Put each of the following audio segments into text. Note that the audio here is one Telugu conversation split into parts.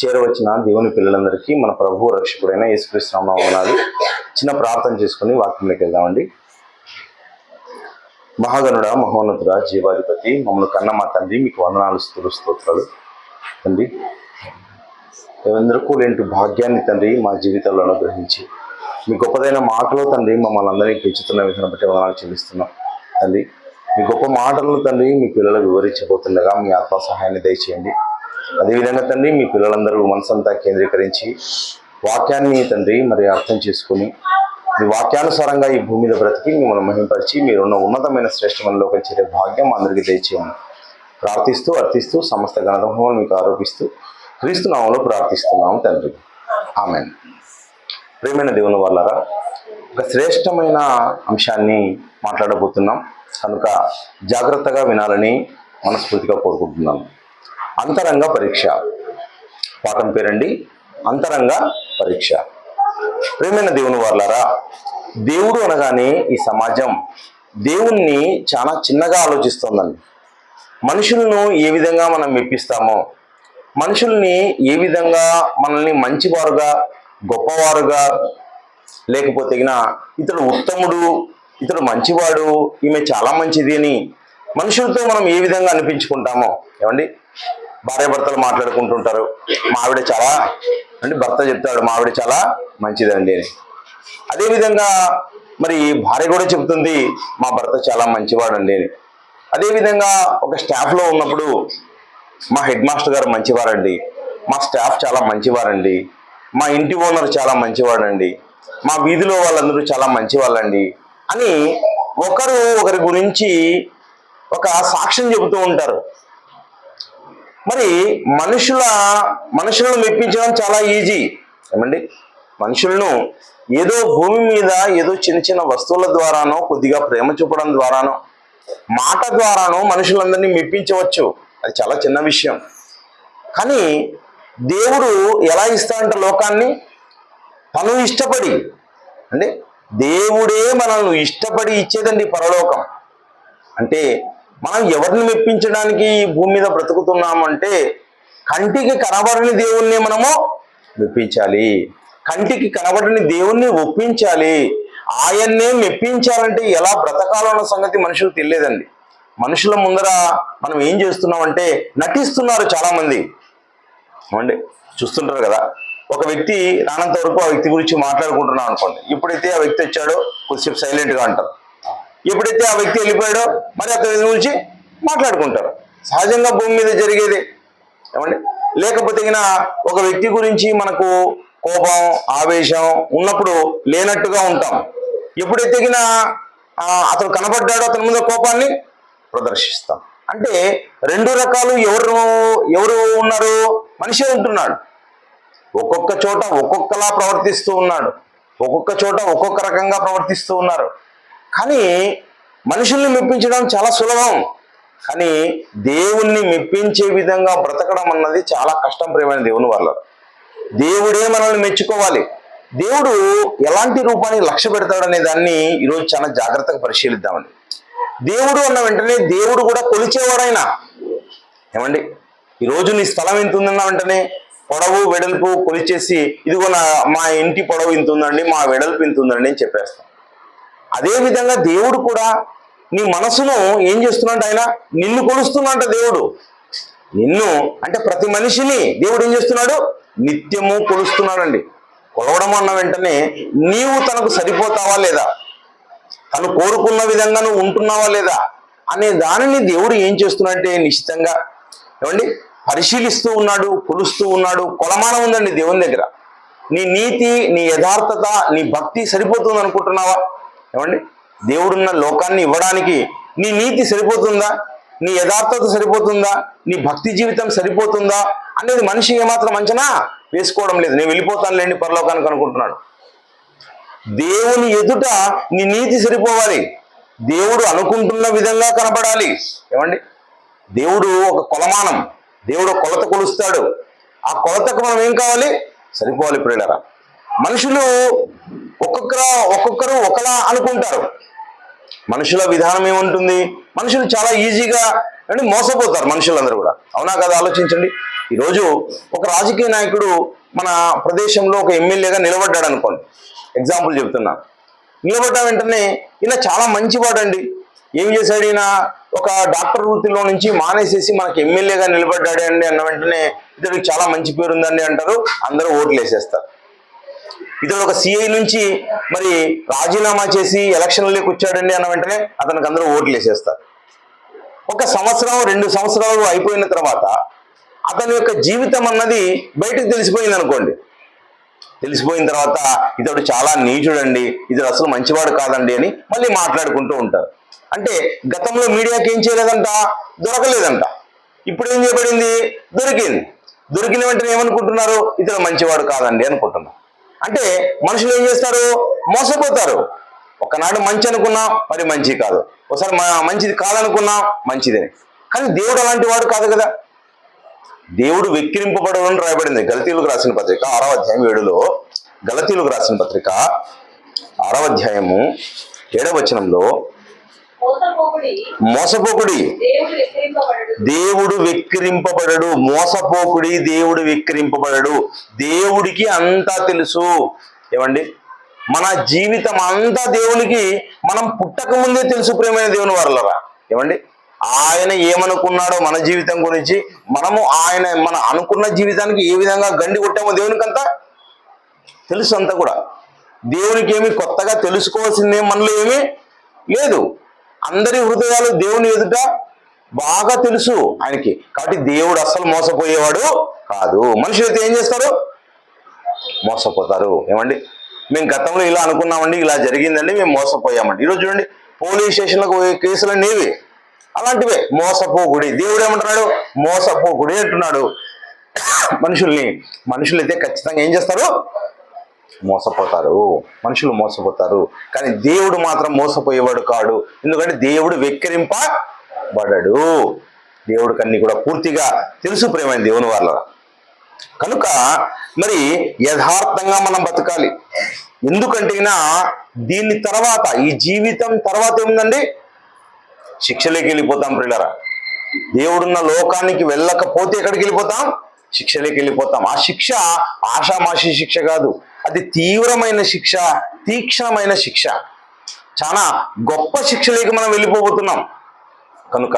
చేరవచ్చిన దేవుని పిల్లలందరికీ మన ప్రభువు రక్షకుడైన యేసుక్రీస్తు నామమున చిన్న ప్రార్థన చేసుకుని వాక్యంలోకి వెళ్దామండి. మహాగణుడా, మహోన్నతుడా, జీవాధిపతి, మమ్మల్ని కన్న మా తండ్రి, మీకు వందనాలు, స్తోత్రాలు తండ్రి. ఎవరికూ లేని భాగ్యాన్ని తండ్రి మా జీవితాల్లో అనుగ్రహించి మీ గొప్పదైన మాటలో తండ్రి మమ్మల్ని అందరినీ పెంచుతున్న విధానం బట్టి వందనాలు చెల్లిస్తున్నాం తండ్రి. మీ గొప్ప మాటలను తండ్రి మీ పిల్లలకు వివరించబోతుండగా మీ ఆత్మ సహాయాన్ని దయచేయండి. అదేవిధంగా తండ్రి మీ పిల్లలందరూ మనసంతా కేంద్రీకరించి వాక్యాన్ని తండ్రి మరి అర్థం చేసుకుని మీ వాక్యానుసారంగా ఈ భూమి మీద బ్రతికి మిమ్మల్ని మహింపరిచి మీరున్న ఉన్నతమైన శ్రేష్టమైన లోకం చేరే భాగ్యం అందరికీ దయచేయండి. ప్రార్థిస్తూ అర్థిస్తూ సమస్త ఘనతమని మీకు ఆరోపిస్తూ క్రీస్తు నామములో ప్రార్థిస్తున్నాం తండ్రి, ఆమేన్. ప్రియమైన దేవుని వాళ్ళారా, ఒక శ్రేష్టమైన అంశాన్ని మాట్లాడబోతున్నాం కనుక జాగ్రత్తగా వినాలని మనస్ఫూర్తిగా కోరుకుంటున్నాను. అంతరంగ పరీక్ష. పాఠం పేరండి అంతరంగ పరీక్ష. ప్రియమైన దేవుని వాళ్ళారా, దేవుడు అనగానే ఈ సమాజం దేవుణ్ణి చాలా చిన్నగా ఆలోచిస్తోందండి. మనుషులను ఏ విధంగా మనం మెప్పిస్తామో, మనుషుల్ని ఏ విధంగా మనల్ని మంచివారుగా గొప్పవారుగా, లేకపోతే ఇతడు ఉత్తముడు, ఇతడు మంచివాడు, ఈమె చాలా మంచిది అని మనుషులతో మనం ఏ విధంగా అనిపించుకుంటామో. ఏమండి, భార్యాభర్తలు మాట్లాడుకుంటుంటారు, మా ఆవిడ చాలా అంటే భర్త చెప్తాడు మా ఆవిడ చాలా మంచిదండి అని. అదేవిధంగా మరి భార్య కూడా చెప్తుంది మా భర్త చాలా మంచివాడండి అని. అదేవిధంగా ఒక స్టాఫ్లో ఉన్నప్పుడు మా హెడ్ మాస్టర్ గారు మంచివారండి, మా స్టాఫ్ చాలా మంచివారండి, మా ఇంటి ఓనర్ చాలా మంచివాడండి, మా వీధిలో వాళ్ళందరూ చాలా మంచివాళ్ళండి అని ఒకరు ఒకరి గురించి ఒక సాక్ష్యం చెబుతూ ఉంటారు. మరి మనుషులను మెప్పించడం చాలా ఈజీ. ఏమండి, మనుషులను ఏదో భూమి మీద ఏదో చిన్న చిన్న వస్తువుల ద్వారానో, కొద్దిగా ప్రేమ చూపడం ద్వారానో, మాట ద్వారానో మనుషులందరినీ మెప్పించవచ్చు. అది చాలా చిన్న విషయం. కానీ దేవుడు ఎలా ఇస్తాడంట లోకాన్ని? తను ఇష్టపడి, అంటే దేవుడే మనల్ని ఇష్టపడి ఇచ్చేదండి పరలోకం. అంటే మనం ఎవరిని మెప్పించడానికి ఈ భూమి మీద బ్రతుకుతున్నామంటే కంటికి కనబడని దేవుణ్ణి మనము మెప్పించాలి, కంటికి కనబడని దేవుణ్ణి ఒప్పించాలి. ఆయన్నే మెప్పించాలంటే ఎలా బ్రతకాలో అన్న సంగతి మనుషులు తెలియదండి. మనుషుల ముందర మనం ఏం చేస్తున్నామంటే నటిస్తున్నారు చాలామంది. ఏమండి, చూస్తుంటారు కదా, ఒక వ్యక్తి రానంత వరకు ఆ వ్యక్తి గురించి మాట్లాడుకుంటున్నాం అనుకోండి. ఎప్పుడైతే ఆ వ్యక్తి వచ్చాడో కొద్దిసేపు సైలెంట్గా అంటారు, ఎప్పుడైతే ఆ వ్యక్తి వెళ్ళిపోయాడో మరి అతని గురించి మాట్లాడుకుంటారు. సహజంగా భూమి మీద జరిగేది. ఏమండి, లేకపోతే ఒక వ్యక్తి గురించి మనకు కోపం ఆవేశం ఉన్నప్పుడు లేనట్టుగా ఉంటాం. ఎప్పుడైతే అతను కనబడ్డాడో అతని ముందు కోపాన్ని ప్రదర్శిస్తాం. అంటే రెండు రకాలు ఎవరు ఉన్నారు? మనిషే ఉంటున్నాడు. ఒక్కొక్క చోట ఒక్కొక్కలా ప్రవర్తిస్తూ ఉన్నాడు, ఒక్కొక్క చోట ఒక్కొక్క రకంగా ప్రవర్తిస్తూ ఉన్నారు. కానీ మనుషుల్ని మెప్పించడం చాలా సులభం, కానీ దేవుణ్ణి మెప్పించే విధంగా బ్రతకడం అన్నది చాలా కష్టం. ప్రియమైన దేవుని వల్ల దేవుడే మనల్ని మెచ్చుకోవాలి. దేవుడు ఎలాంటి రూపాన్ని లక్ష్య పెడతాడనే దాన్ని ఈరోజు చాలా జాగ్రత్తగా పరిశీలిద్దామండి. దేవుడు అన్న వెంటనే దేవుడు కూడా కొలిచేవాడైనా. ఏమండి, ఈరోజు నీ స్థలం ఎంత ఉందన్న వెంటనే పొడవు వెడల్పు కొలిచేసి ఇదిగో మా ఇంటి పొడవు ఇంత ఉందండి, మా వెడల్పు ఇంత ఉందండి అని చెప్పేస్తాం. అదేవిధంగా దేవుడు కూడా నీ మనసును ఏం చేస్తున్నాడు? ఆయన నిన్ను కొలుస్తున్నాడు. దేవుడు నిన్ను అంటే ప్రతి మనిషిని దేవుడు ఏం చేస్తున్నాడు? నిత్యము కొలుస్తున్నాడండి. కొలవడం అన్న వెంటనే నీవు తనకు సరిపోతావా లేదా, తను కోరుకున్న విధంగా నువ్వు ఉంటున్నావా లేదా అనే దానిని దేవుడు ఏం చేస్తున్నాడంటే నిశ్చితంగా ఏమండి పరిశీలిస్తూ ఉన్నాడు, కొలుస్తూ ఉన్నాడు. కొలమానం ఉందండి దేవుని దగ్గర. నీ నీతి, నీ యథార్థత, నీ భక్తి సరిపోతుంది అనుకుంటున్నావా? ఏమండి, దేవుడున్న లోకాన్ని ఇవ్వడానికి నీ నీతి సరిపోతుందా, నీ యథార్థత సరిపోతుందా, నీ భక్తి జీవితం సరిపోతుందా అనేది మనిషి ఏమాత్రం అంచనా వేసుకోవడం లేదు. నేను వెళ్ళిపోతాను లేండి పరలోకానికి అనుకుంటున్నాడు. దేవుని ఎదుట నీ నీతి సరిపోవాలి, దేవుడు అనుకుంటున్న విధంగా కనపడాలి. ఏమండి, దేవుడు ఒక కొలమానం, దేవుడు కొలత కొలుస్తాడు. ఆ కొలతకు మనం ఏం కావాలి? సరిపోవాలి. ప్రియులారా, మనుషులు ఒక్కొక్కరు ఒకలా అనుకుంటారు. మనుషుల విధానం ఏముంటుంది? మనుషులు చాలా ఈజీగా అంటే మోసపోతారు మనుషులందరూ కూడా. అవునా కదా? ఆలోచించండి. ఈరోజు ఒక రాజకీయ నాయకుడు మన ప్రదేశంలో ఒక ఎమ్మెల్యేగా నిలబడ్డాడు అనుకోండి, ఎగ్జాంపుల్ చెప్తున్నా. నిలబడ్డ వెంటనే ఈయన చాలా మంచివాడండి, ఏం చేశాడు ఈయన, ఒక డాక్టర్ వృత్తిలో నుంచి మానేసేసి మనకి ఎమ్మెల్యేగా నిలబడ్డాడు అండి అన్న వెంటనే ఇతడికి చాలా మంచి పేరు ఉందండి అంటారు, అందరూ ఓట్లు వేసేస్తారు. ఇతడు ఒక సిఐ నుంచి మరి రాజీనామా చేసి ఎలక్షన్లోకి వచ్చాడండి అన్న వెంటనే అతనికి అందరూ ఓట్లు వేసేస్తారు. ఒక సంవత్సరం 2 సంవత్సరాలు అయిపోయిన తర్వాత అతని యొక్క జీవితం అన్నది బయటకు తెలిసిపోయింది అనుకోండి. తెలిసిపోయిన తర్వాత ఇతడు చాలా నీచుడండి, ఇతడు అసలు మంచివాడు కాదండి అని మళ్ళీ మాట్లాడుకుంటూ ఉంటారు. అంటే గతంలో మీడియాకి ఏం చేయలేదంట, దొరకలేదంట. ఇప్పుడు ఏం చేయబడింది, దొరికింది. దొరికిన వెంటనే ఏమనుకుంటున్నారు, ఇతడు మంచివాడు కాదండి అనుకుంటున్నారు. అంటే మనుషులు ఏం చేస్తారు, మోసపోతారు. ఒకనాడు మంచి అనుకున్నాం, మరి మంచి కాదు. ఒకసారి మంచిది కాదనుకున్నాం, మంచిదే. కానీ దేవుడు అలాంటి వాడు కాదు కదా. దేవుడు వెక్కిరింపబడను అని రాయబడింది గలతీయులకు రాసిన పత్రిక 6వ అధ్యాయం 7లో. గలతీయులకు రాసిన పత్రిక 6వ అధ్యాయము 7వ వచనంలో, మోసపోకుడి దేవుడు వెక్కిరింపబడడు, మోసపోకుడి దేవుడు వెక్కిరింపబడడు. దేవుడికి అంతా తెలుసు. ఏమండి, మన జీవితం అంతా దేవునికి మనం పుట్టక ముందే తెలుసు. ప్రియమైన దేవుని వారలారా, ఏమండి, ఆయన ఏమనుకున్నాడో మన జీవితం గురించి, మనము మన అనుకున్న జీవితానికి ఏ విధంగా గండి కొట్టామో దేవునికి అంతా తెలుసు. అంతా కూడా దేవునికి ఏమి కొత్తగా తెలుసుకోవాల్సిందే మనలో ఏమీ లేదు. అందరి హృదయాలు దేవుని ఎదుట బాగా తెలుసు ఆయనకి. కాబట్టి దేవుడు అస్సలు మోసపోయేవాడు కాదు. మనుషులు అయితే ఏం చేస్తారు, మోసపోతారు. ఏమండి, మేము గతంలో ఇలా అనుకున్నామండి, ఇలా జరిగిందండి, మేము మోసపోయామండి. ఈరోజు చూడండి, పోలీస్ స్టేషన్లకు పోయే కేసులన్నీ ఇవి అలాంటివే. మోసపోకుడి, దేవుడు ఏమంటున్నాడు, మోసపోకుడి అంటున్నాడు మనుషులు అయితే ఖచ్చితంగా ఏం చేస్తారు, మోసపోతారు. మనుషులు మోసపోతారు. కానీ దేవుడు మాత్రం మోసపోయేవాడు కాడు. ఎందుకంటే దేవుడు వెక్కిరింపబడడు. దేవుడికి అన్ని కూడా పూర్తిగా తెలుసు. ప్రేమైన దేవుని వాళ్ళ కనుక మరి యథార్థంగా మనం బతకాలి. ఎందుకంటే దీని తర్వాత, ఈ జీవితం తర్వాత ఏముందండి, శిక్షలోకి వెళ్ళిపోతాం. ప్రియులారా, దేవుడున్న లోకానికి వెళ్ళకపోతే ఎక్కడికి వెళ్ళిపోతాం, శిక్షలోకి వెళ్ళిపోతాం. ఆ శిక్ష ఆషామాషి శిక్ష కాదు, అది తీవ్రమైన శిక్ష, తీక్షణమైన శిక్ష. చాలా గొప్ప శిక్షలోకి మనం వెళ్ళిపోతున్నాం. కనుక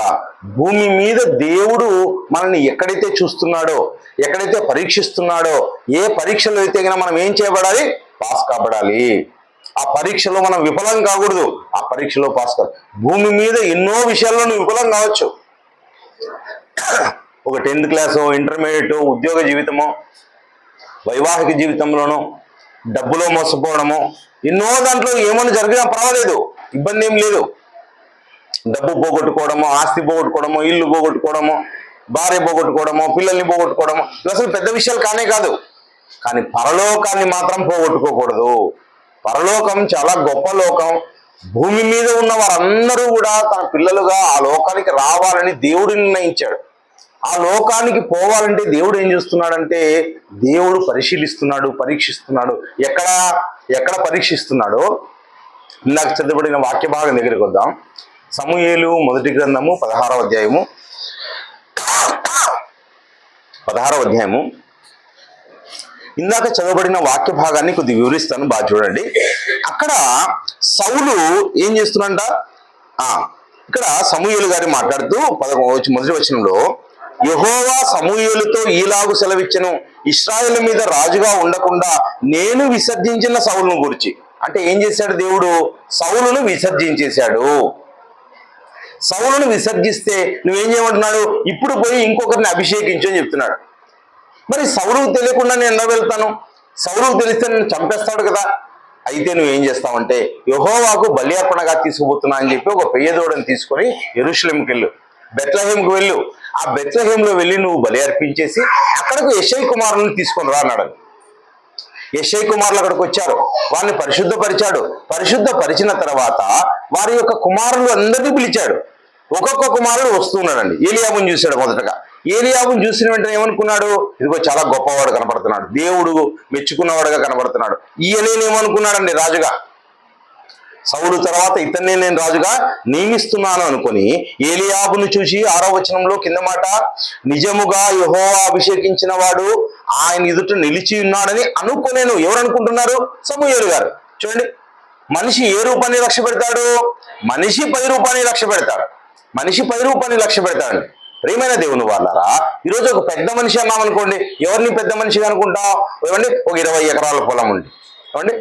భూమి మీద దేవుడు మనల్ని ఎక్కడైతే చూస్తున్నాడో, ఎక్కడైతే పరీక్షిస్తున్నాడో, ఏ పరీక్షలో అయితే మనం ఏం చేయబడాలి, పాస్ కాబడాలి. ఆ పరీక్షలో మనం విఫలం కాకూడదు, ఆ పరీక్షలో పాస్ కాదు. భూమి మీద ఎన్నో విషయాల్లో నువ్వు విఫలం కావచ్చు. ఒక 10th క్లాసో, ఇంటర్మీడియట్, ఉద్యోగ జీవితమో, వైవాహిక జీవితంలోనో, డబ్బులో మోసపోవడమో, ఎన్నో దాంట్లో ఏమైనా జరిగినా పర్వాలేదు, ఇబ్బంది ఏం లేదు. డబ్బు పోగొట్టుకోవడమో, ఆస్తి పోగొట్టుకోవడమో, ఇల్లు పోగొట్టుకోవడమో, భార్య పోగొట్టుకోవడమో, పిల్లల్ని పోగొట్టుకోవడమో, ఇవి అసలు పెద్ద విషయాలు కానే కాదు. కానీ పరలోకాన్ని మాత్రం పోగొట్టుకోకూడదు. పరలోకం చాలా గొప్ప లోకం. భూమి మీద ఉన్న వారందరూ కూడా తన పిల్లలుగా ఆ లోకానికి రావాలని దేవుడు నిర్ణయించాడు. ఆ లోకానికి పోవాలంటే దేవుడు ఏం చేస్తున్నాడంటే, దేవుడు పరిశీలిస్తున్నాడు, పరీక్షిస్తున్నాడు. ఎక్కడ పరీక్షిస్తున్నాడో ఇందాక చదవబడిన వాక్య భాగం దగ్గరికి వద్దాం. సమూయేలు మొదటి గ్రంథము 16వ అధ్యాయము 16వ అధ్యాయము. ఇందాక చదవబడిన వాక్య భాగాన్ని కొద్దిగా వివరిస్తాను, బాగా చూడండి. అక్కడ సౌలు ఏం చేస్తున్నాడంట, ఇక్కడ సమూయేలు గారి మాట్లాడుతూ మొదటి వచనంలో, యెహోవా సమూయేలుతో ఈలాగు సెలవిచ్చెను, ఇశ్రాయేలు మీద రాజుగా ఉండకుండా నేను విసర్జించిన సౌలును గురించి. అంటే ఏం చేశాడు దేవుడు, సౌలును విసర్జించేశాడు. సౌలును విసర్జిస్తే నువ్వేం చేయమంటున్నాడు, ఇప్పుడు పోయి ఇంకొకరిని అభిషేకించు అని చెప్తున్నాడు. మరి సౌలుకు తెలియకుండా నేను ఎలా వెళ్తాను, సౌలుకు తెలిస్తే నేను చంపేస్తాడు కదా. అయితే నువ్వేం చేస్తావంటే, యెహోవాకు బలి అర్పణగా తీసుకుపోతున్నా అని చెప్పి ఒక పెయ్యదూడని తీసుకొని యెరూషలేముకి వెళ్ళు, బెత్లెహేముకు వెళ్ళు. ఆ బెత్లెహేంలో వెళ్ళి నువ్వు బలి అర్పించేసి అక్కడకు యెషై కుమారులను తీసుకొని రా అన్నాడు. యెషై కుమారులు అక్కడికి వచ్చారు, వారిని పరిశుద్ధపరిచాడు. పరిశుద్ధపరిచిన తర్వాత వారి యొక్క కుమారులు అందరినీ పిలిచాడు. ఒక్కొక్క కుమారుడు వస్తున్నాడండి. ఏలియాబుని చూశాడు మొదటగా. ఏలియాబుని చూసిన వెంటనే ఏమనుకున్నాడు, ఇదిగో చాలా గొప్పవాడు కనపడుతున్నాడు, దేవుడు మెచ్చుకున్నవాడుగా కనపడుతున్నాడు. ఈయనేమనుకున్నాడండి రాజుగా, సౌలు తర్వాత ఇతన్నే నేను రాజుగా నియమిస్తున్నాను అనుకొని ఏలియాబును చూసి 6వ వచనంలో కింద మాట, నిజముగా యెహోవా అభిషేకించిన వాడు ఆయన ఎదుట నిలిచి ఉన్నాడని అనుకోలేను. ఎవరు అనుకుంటున్నారు? సమూయేలు గారు. చూడండి, మనిషి ఏ రూపాన్ని లక్ష్య పెడతాడు? మనిషి పై రూపాన్ని లక్ష్య పెడతాడు. మనిషి పై రూపాన్ని లక్ష్య పెడతాడు. ప్రియమైన దేవుని వాళ్ళారా, ఈరోజు ఒక పెద్ద మనిషి అన్నాం అనుకోండి, ఎవరిని పెద్ద మనిషిగా అనుకుంటాం? ఏమండి, ఒక 20 ఎకరాల పొలం ఉంది, ఏమండి,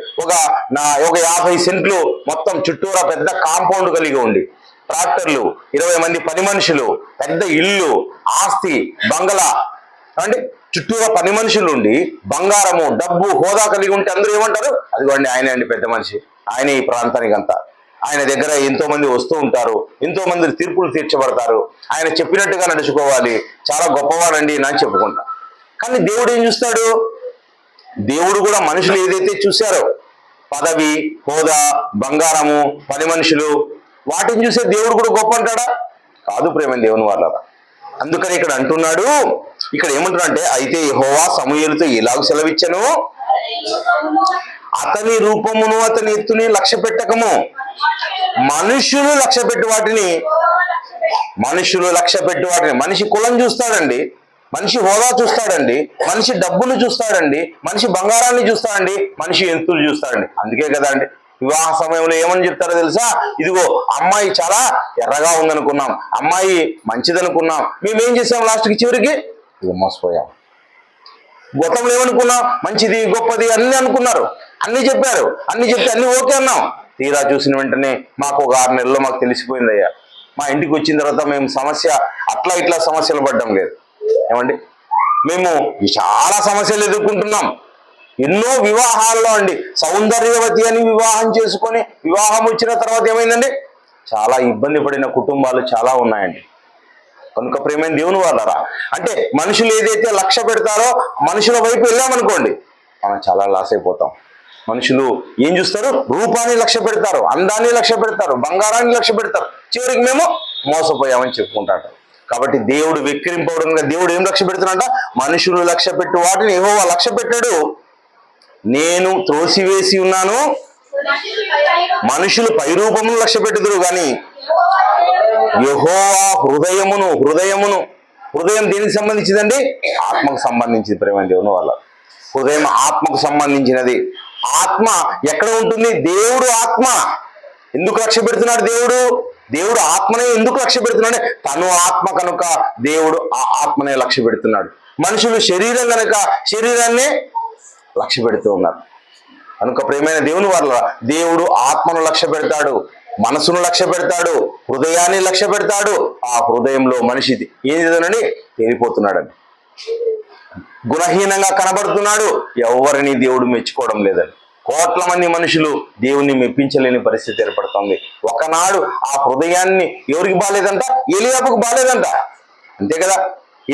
ఒక 50 సెంట్లు మొత్తం చుట్టూరా పెద్ద కాంపౌండ్ కలిగి ఉండి, ట్రాక్టర్లు, 20 మంది పని మనుషులు, పెద్ద ఇల్లు, ఆస్తి, బంగళా, ఏమండి, చుట్టూరా పని మనుషులు ఉండి బంగారము, డబ్బు, హోదా కలిగి ఉంటే అందరూ ఏమంటారు? అదిగోండి ఆయనే అండి పెద్ద మనిషి, ఆయనే ఈ ప్రాంతానికి అంతా. ఆయన దగ్గర ఎంతో మంది వస్తూ ఉంటారు, ఎంతో మంది తీర్పులు తీర్చబడతారు, ఆయన చెప్పినట్టుగా నడుచుకోవాలి, చాలా గొప్పవాడండి అని చెప్పుకుంటా. కానీ దేవుడు ఏం చూస్తాడు? దేవుడు కూడా మనుషులు ఏదైతే చూశారో, పదవి, హోదా, బంగారము, పని మనుషులు, వాటిని చూసే దేవుడు కూడా గొప్ప అంటాడా? కాదు ప్రేమ దేవుని వాళ్ళ. అందుకని ఇక్కడ అంటున్నాడు, ఇక్కడ ఏమంటున్నాడంటే, అయితే యెహోవా సమూయేలుతో ఎలాగ సెలవిచ్చెను, అతని రూపమును అతని ఎత్తుని లక్ష్య పెట్టకము. మనుషులు లక్ష్య పెట్టు వాటిని, మనిషి కులం చూస్తాడండి, మనిషి హోదా చూస్తాడండి, మనిషి డబ్బును చూస్తాడండి, మనిషి బంగారాన్ని చూస్తాడండి, మనిషి ఎత్తులు చూస్తాడండి. అందుకే కదా అండి వివాహ సమయంలో ఏమని చెప్తారో తెలుసా? ఇదిగో అమ్మాయి చాలా ఎర్రగా ఉందనుకున్నాం, అమ్మాయి మంచిదనుకున్నాం, మేమేం చేసాం లాస్ట్కి చివరికి? ఇదిగో మోసపోయాం. గతంలో ఏమనుకున్నాం? మంచిది, గొప్పది అన్ని అనుకున్నారు, అన్ని చెప్పారు, అన్ని చెప్తే అన్ని ఓకే అన్నాం. తీరా చూసిన వెంటనే మాకు ఒక 6 నెలల్లో మాకు తెలిసిపోయిందయ్యా, మా ఇంటికి వచ్చిన తర్వాత మేము సమస్య అట్లా ఇట్లా సమస్యలు పడ్డం లేదు. ఏమండి, మేము చాలా సమస్యలు ఎదుర్కొంటున్నాం. ఎన్నో వివాహాల్లో అండి, సౌందర్యవతి అని వివాహం చేసుకొని వివాహం వచ్చిన తర్వాత ఏమైందండి? చాలా ఇబ్బంది పడిన కుటుంబాలు చాలా ఉన్నాయండి. కనుక ప్రేమైన దేవుని వాళ్ళరా, అంటే మనుషులు ఏదైతే లక్ష్య పెడతారో మనుషుల వైపు వెళ్ళామనుకోండి మనం చాలా లాస్ అయిపోతాం. మనుషులు ఏం చూస్తారు? రూపాన్ని లక్ష్య పెడతారు, అందాన్ని లక్ష్య పెడతారు, బంగారాన్ని లక్ష్య పెడతారు, చివరికి మేము మోసపోయామని చెప్పుకుంటాడు. కాబట్టి దేవుడు వెక్కిరింపవడంగా దేవుడు ఏం లక్ష్య పెడుతున్నాడ? మనుషులు లక్ష్య పెట్టు వాటిని యెహోవా లక్ష్య పెట్టాడు. నేను త్రోసివేసి ఉన్నాను, మనుషులు పై రూపమును లక్ష్య పెట్టుదురు గాని యెహోవా హృదయం దేనికి సంబంధించిందండి? ఆత్మకు సంబంధించింది. ప్రేమ దేవుని వాళ్ళ హృదయం ఆత్మకు సంబంధించినది. ఆత్మ ఎక్కడ ఉంటుంది? దేవుడు ఆత్మ. ఎందుకు లక్ష్య పెడుతున్నాడు దేవుడు ఆత్మనే ఎందుకు లక్ష్య పెడుతున్నాడు? తను ఆత్మ కనుక దేవుడు ఆ ఆత్మనే లక్ష్య పెడుతున్నాడు. మనుషులు శరీరం కనుక శరీరాన్నే లక్ష్య పెడుతూ ఉన్నారు. కనుక ప్రియమైన దేవుని వాళ్ళ దేవుడు ఆత్మను లక్ష్య పెడతాడు, మనసును లక్ష్య పెడతాడు, హృదయాన్ని లక్ష్య పెడతాడు. ఆ హృదయంలో మనిషి ఏం చేద్దానని తేలిపోతున్నాడని, గుణహీనంగా కనబడుతున్నాడు, ఎవరిని దేవుడు మెచ్చుకోవడం లేదని. కోట్ల మంది మనుషులు దేవుణ్ణి మెప్పించలేని పరిస్థితి ఏర్పడుతుంది. ఒకనాడు ఆ హృదయాన్ని ఎవరికి బాలేదంట? ఏలియాబుకు బాలేదంట. అంతే కదా,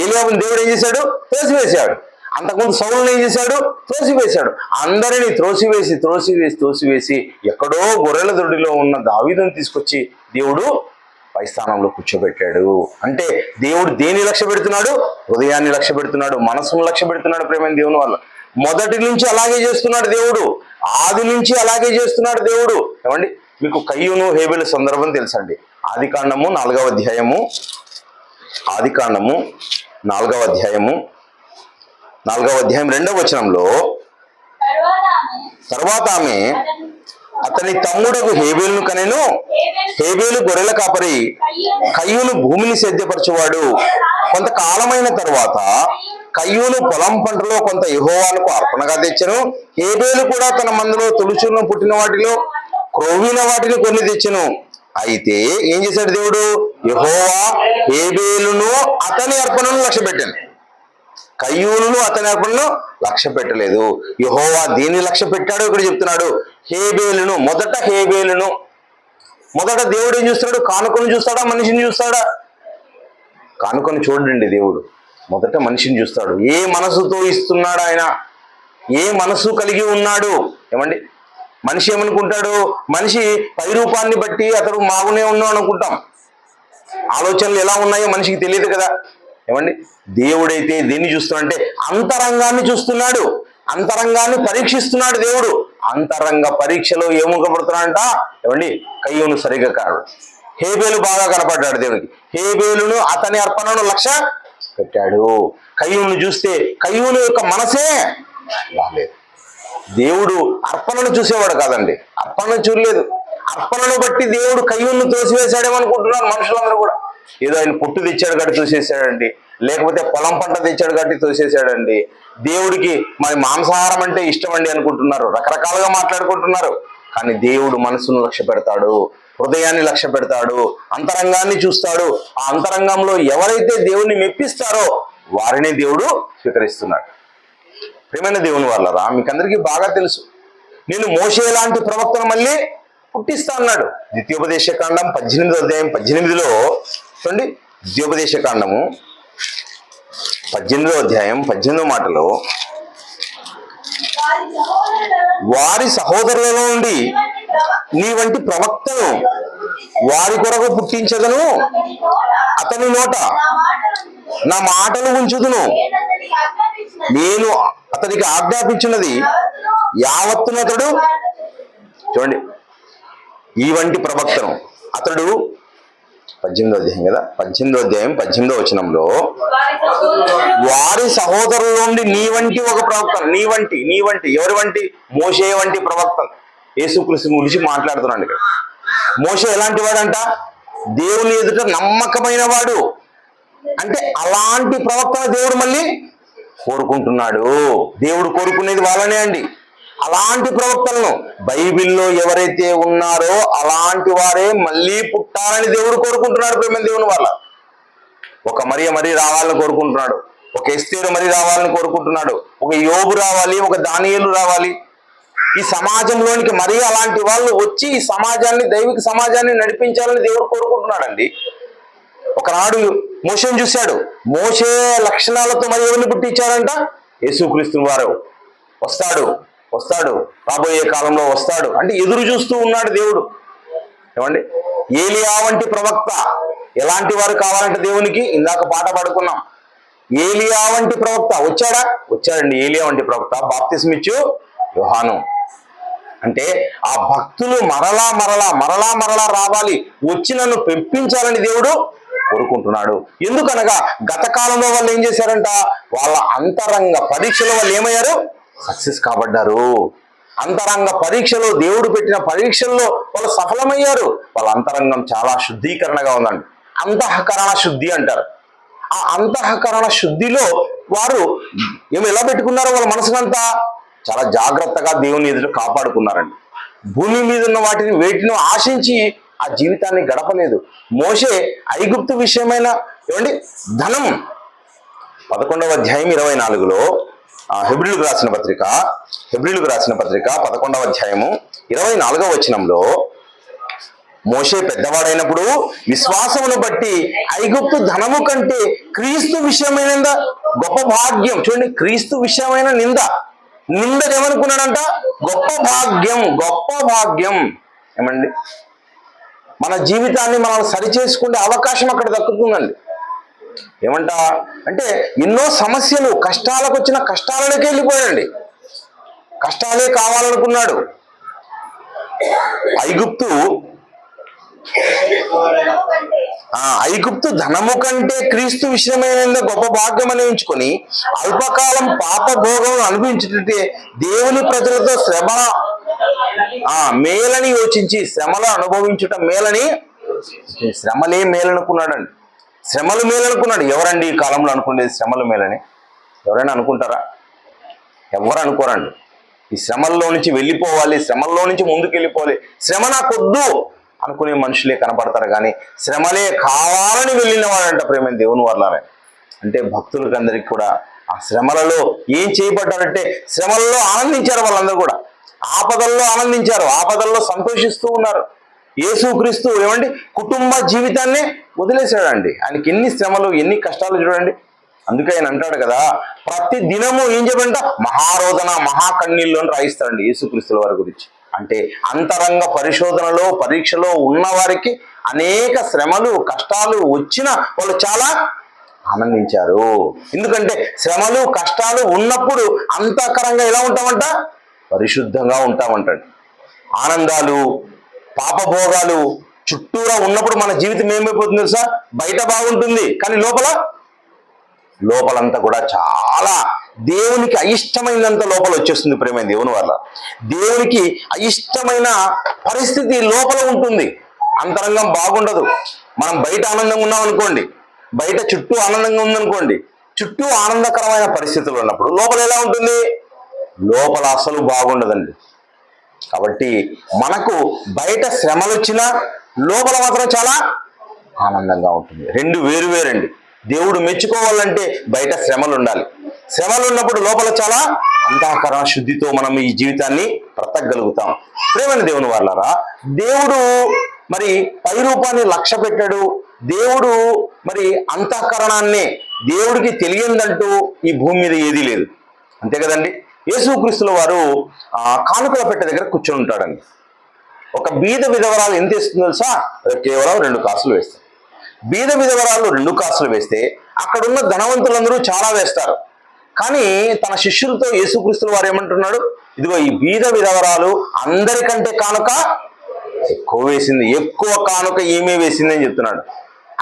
ఏలియాబుని దేవుడు ఏం చేశాడు? తోసివేశాడు. అంతకుముందు సౌలుని ఏం చేశాడు? త్రోసివేశాడు. అందరినీ త్రోసివేసి ఎక్కడో గొర్రెల దొడ్డిలో ఉన్న దావీదుని తీసుకొచ్చి దేవుడు పై స్థానంలో కూర్చోబెట్టాడు. అంటే దేవుడు దేని లక్ష్య పెడుతున్నాడు? హృదయాన్ని లక్ష్య పెడుతున్నాడు, మనసును లక్ష్య పెడుతున్నాడు. ప్రేమైన దేవుని వల్ల మొదటి నుంచి అలాగే చేస్తున్నాడు దేవుడు, ఆది నుంచి అలాగే చేస్తున్నాడు దేవుడు. ఏమండి, మీకు కయ్యూను హేబెలు సందర్భం తెలుసండి. ఆదికాండము 4వ అధ్యాయము 2వ వచనంలో, తర్వాత ఆమె అతని తమ్ముడకు హేబేలును కనెను. హేబేలు గొర్రెల కాపరి, కయ్యూను భూమిని సేద్యపరచువాడు. కొంతకాలమైన తరువాత కయ్యూను పొలం పంటలో కొంత యెహోవాకు అర్పణగా తెచ్చెను. హేబేలు కూడా తన మందలో తొలుచున్న పుట్టిన వాటిలో క్రొవ్విన వాటిని కొన్ని తెచ్చెను. అయితే ఏం చేశాడు దేవుడు? యెహోవా హేబేలును అతని అర్పణను లక్ష్య పెట్టాను, కయ్యూను అతని అర్పణను లక్ష్య పెట్టలేదు. యెహోవా దీన్ని లక్ష్య పెట్టాడు ఇక్కడ చెప్తున్నాడు. హేబేలును, మొదట దేవుడు ఏం చూస్తాడు? కానుకను చూస్తాడా, మనిషిని చూస్తాడా? కానుకను చూడండి, దేవుడు మొదట మనిషిని చూస్తాడు. ఏ మనసుతో ఇస్తున్నాడు ఆయన, ఏ మనసు కలిగి ఉన్నాడు? ఏమండి, మనిషి ఏమనుకుంటాడు? మనిషి పై రూపాన్ని బట్టి అతడు మాగునే ఉన్నాడు అనుకుంటాం. ఆలోచనలు ఎలా ఉన్నాయో మనిషికి తెలియదు కదా. ఏమండి, దేవుడైతే దేన్ని చూస్తున్నాడంటే అంతరంగాన్ని చూస్తున్నాడు, అంతరంగాన్ని పరీక్షిస్తున్నాడు దేవుడు. అంతరంగ పరీక్షలో ఏముఖపడుతున్నాడంట? ఏమండి కయ్యూను సరిగా కాడు. హేబేలు బాగా కనపడ్డాడు దేవునికి. హేబేలును అతని అర్పణను లక్ష్య పెట్టాడు. కయ్యూను చూస్తే కయ్యూను యొక్క మనసే రాలేదు. దేవుడు అర్పణను చూసేవాడు కాదండి, అర్పణను చూడలేదు. అర్పణను బట్టి దేవుడు కయ్యూను తోసివేశాడేమనుకుంటున్నారు మనుషులందరూ కూడా. ఏదో ఆయన పుట్టు తెచ్చాడు కాబట్టి తోసేసాడండి, లేకపోతే పొలం పంట తెచ్చాడు కాబట్టి తోసేసాడండి. దేవుడికి మరి మాంసాహారం అంటే ఇష్టం అండి అనుకుంటున్నారు, రకరకాలుగా మాట్లాడుకుంటున్నారు. కానీ దేవుడు మనసును లక్ష్య పెడతాడు, హృదయాన్ని లక్ష్య పెడతాడు, అంతరంగాన్ని చూస్తాడు. ఆ అంతరంగంలో ఎవరైతే దేవుణ్ణి మెప్పిస్తారో వారిని దేవుడు స్వీకరిస్తున్నాడు. ప్రియమైన దేవుని వాళ్ళరా, మీకు అందరికీ బాగా తెలుసు, నేను మోషే లాంటి ప్రవక్తను మళ్ళీ పుట్టిస్తా అన్నాడు. ద్వితీయోపదేశ కాండం 18వ అధ్యాయం 18లో చూడండి. ద్వితీయోపదేశ కాండము 18వ అధ్యాయం 18వ మాటలో, వారి సహోదరులలో నుండి నీ వంటి ప్రవక్తను వారి కొరకు పుట్టించదను, అతని నోట నా మాటలు ఉంచుదును, నేను అతనికి ఆజ్ఞాపించినది యావత్తును అతడు. చూడండి, ఈ వంటి ప్రవక్తను అతడు 18వ అధ్యాయం కదా, 18వ అధ్యాయం 18వ వచనంలో, వారి సహోదరుల నుండి నీ వంటి ఒక ప్రవక్త, నీ వంటి ఎవరి వంటి? మోషే వంటి ప్రవక్త. యేసుక్రీస్తు గురించి మాట్లాడుతున్నాడు ఇక్కడ. మోషే ఎలాంటి వాడంట? దేవుని ఎదుట నమ్మకమైన వాడు. అంటే అలాంటి ప్రవక్తను దేవుడు మళ్ళీ కోరుకుంటున్నాడు. దేవుడు కోరుకునేది వాళ్ళనే అండి, అలాంటి ప్రవక్తలను. బైబిల్లో ఎవరైతే ఉన్నారో అలాంటి వారే మళ్ళీ పుట్టాలని దేవుడు కోరుకుంటున్నాడు. ప్రేమ దేవుని వల్ల ఒక మరి రావాలని కోరుకుంటున్నాడు, ఒక ఎస్తేరు మరి రావాలని కోరుకుంటున్నాడు, ఒక యోబు రావాలి, ఒక దానియేలు రావాలి. ఈ సమాజంలోనికి మరీ అలాంటి వాళ్ళు వచ్చి ఈ సమాజాన్ని, దైవిక సమాజాన్ని నడిపించాలని దేవుడు కోరుకుంటున్నాడండి. ఒకనాడు మోషేని చూశాడు. మోషే లక్షణాలతో మరి ఎవరిని పుట్టించారంట? యేసుక్రీస్తు వారు. వస్తాడు రాబోయే కాలంలో వస్తాడు అంటే ఎదురు చూస్తూ ఉన్నాడు దేవుడు. ఏమండి, ఏలియా వంటి ప్రవక్త. ఎలాంటి వారు కావాలంటే దేవునికి? ఇందాక పాట పాడుకున్నాం. ఏలియా వంటి ప్రవక్త వచ్చాడండి. ఏలియా వంటి ప్రవక్త బాప్తిస్మిచ్చు యోహాను. అంటే ఆ భక్తులు మరలా రావాలి, వచ్చి నన్ను పెంపించాలని దేవుడు కోరుకుంటున్నాడు. ఎందుకనగా గత కాలంలో వాళ్ళు ఏం చేశారంట? వాళ్ళ అంతరంగ పరీక్షలో వాళ్ళు ఏమయ్యారు? సక్సెస్ కాబడ్డారు. అంతరంగ పరీక్షలో, దేవుడు పెట్టిన పరీక్షల్లో వాళ్ళు సఫలమయ్యారు. వాళ్ళ అంతరంగం చాలా శుద్ధీకరణగా ఉందండి. అంతఃకరణ శుద్ధి అంటారు. ఆ అంతఃకరణ శుద్ధిలో వారు ఎలా పెట్టుకున్నారో వాళ్ళ మనసునంతా చాలా జాగ్రత్తగా దేవుని ఎదుట కాపాడుకున్నారండి. భూమి మీద ఉన్న వేటిని ఆశించి ఆ జీవితాన్ని గడపలేదు. మోషే ఐగుప్తు విషయమైన ధనం 11వ అధ్యాయం 24లో హెబ్రీయులకు రాసిన పత్రిక 11వ అధ్యాయము 24వ వచనంలో, మోషే పెద్దవాడైనప్పుడు విశ్వాసమును బట్టి ఐగుప్తు ధనము కంటే క్రీస్తు విషయమైన గొప్ప భాగ్యం. చూడండి, క్రీస్తు విషయమైన నింద ఏమనుకున్నాడంట? గొప్ప భాగ్యం. ఏమండి, మన జీవితాన్ని మనం సరిచేసుకునే అవకాశం అక్కడ దక్కుతుందండి. ఏమంట అంటే ఎన్నో సమస్యలు, కష్టాలకు వచ్చిన కష్టాలలోకి వెళ్ళిపోయాడండి. కష్టాలే కావాలనుకున్నాడు. ఐగుప్తు ధనము కంటే క్రీస్తు విషయమైన గొప్ప భాగ్యం అని ఉంచుకొని అల్పకాలం పాప భోగం అనుభవించుంటే దేవుని ప్రజలతో శ్రమ మేలని యోచించి, శ్రమలు అనుభవించుట మేలని, శ్రమలే మేలనుకున్నాడండి. శ్రమలు మేలనుకున్నాడు. ఎవరండి ఈ కాలంలో అనుకునేది శ్రమలు మేలని? ఎవరైనా అనుకుంటారా? ఎవరు అనుకోరండి. ఈ శ్రమల్లో నుంచి వెళ్ళిపోవాలి, శ్రమల్లో నుంచి ముందుకు వెళ్ళిపోవాలి, శ్రమ నాకొద్దు అనుకునే మనుషులే కనపడతారు. కానీ శ్రమలే కావాలని వెళ్ళిన వాడంట ప్రేమ దేవుని వల్లనే. అంటే భక్తులకు అందరికీ కూడా ఆ శ్రమలలో ఏం చేయబడ్డారంటే శ్రమలలో ఆనందించారు. వాళ్ళందరూ కూడా ఆపదల్లో ఆనందించారు, ఆపదల్లో సంతోషిస్తూ ఉన్నారు. యేసుక్రీస్తు కుటుంబ జీవితాన్ని వదిలేశాడండి. ఆయనకి ఎన్ని శ్రమలు, ఎన్ని కష్టాలు చూడండి. అందుకే ఆయన అంటాడు కదా, ప్రతి దినము ఏం చెప్పంట? మహారోదన, మహాకన్నీళ్ళు అని రాయిస్తాడండి యేసుక్రీస్తుల వారి గురించి. అంటే అంతరంగ పరిశోధనలో, పరీక్షలో ఉన్న వారికి అనేక శ్రమలు, కష్టాలు వచ్చినా వాళ్ళు చాలా ఆనందించారు. ఎందుకంటే శ్రమలు, కష్టాలు ఉన్నప్పుడు అంతఃకరంగా ఎలా ఉంటామంట? పరిశుద్ధంగా ఉంటామంటండి. ఆనందాలు, పాపభోగాలు చుట్టూరా ఉన్నప్పుడు మన జీవితం ఏమైపోతుంది తెలుసా? బయట బాగుంటుంది కానీ లోపలంతా కూడా చాలా దేవునికి అయిష్టమైనంత లోపల వచ్చేస్తుంది. ప్రేమ దేవుని వల్ల దేవునికి అయిష్టమైన పరిస్థితి లోపల ఉంటుంది. అంతరంగం బాగుండదు. మనం బయట ఆనందంగా ఉన్నాం అనుకోండి, బయట చుట్టూ ఆనందంగా ఉందనుకోండి, చుట్టూ ఆనందకరమైన పరిస్థితులు ఉన్నప్పుడు లోపల ఎలా ఉంటుంది? లోపల అసలు బాగుండదండి. కాబట్టి మనకు బయట శ్రమలు వచ్చినా లోపల మాత్రం చాలా ఆనందంగా ఉంటుంది. రెండు వేరండి. దేవుడు మెచ్చుకోవాలంటే బయట శ్రమలు ఉండాలి. శ్రమలు ఉన్నప్పుడు లోపల చాలా అంతఃకరణ శుద్ధితో మనం ఈ జీవితాన్ని బ్రతకగలుగుతాం. ప్రేమైన దేవుని వాళ్ళారా, దేవుడు మరి పై రూపాన్ని లక్ష్య పెట్టాడు. దేవుడు మరి అంతఃకరణాన్ని దేవుడికి తెలియదంటూ ఈ భూమి మీద ఏదీ లేదు. అంతే కదండి. యేసుక్రీస్తుల వారు కానుకల పెట్టె దగ్గర కూర్చొని ఉంటాడండి. ఒక బీద విధవరాలు ఎంత ఇస్తుందో తెలుసా? కేవలం 2 కాసులు వేస్తారు. బీద విధవరాలు 2 కాసులు వేస్తే అక్కడున్న ధనవంతులందరూ చాలా వేస్తారు. కానీ తన శిష్యులతో యేసుక్రీస్తుల వారు ఏమంటున్నాడు? ఇదిగో ఈ బీద విధవరాలు అందరికంటే కానుక ఎక్కువ వేసింది, ఎక్కువ కానుక ఈమె వేసింది అని చెప్తున్నాడు.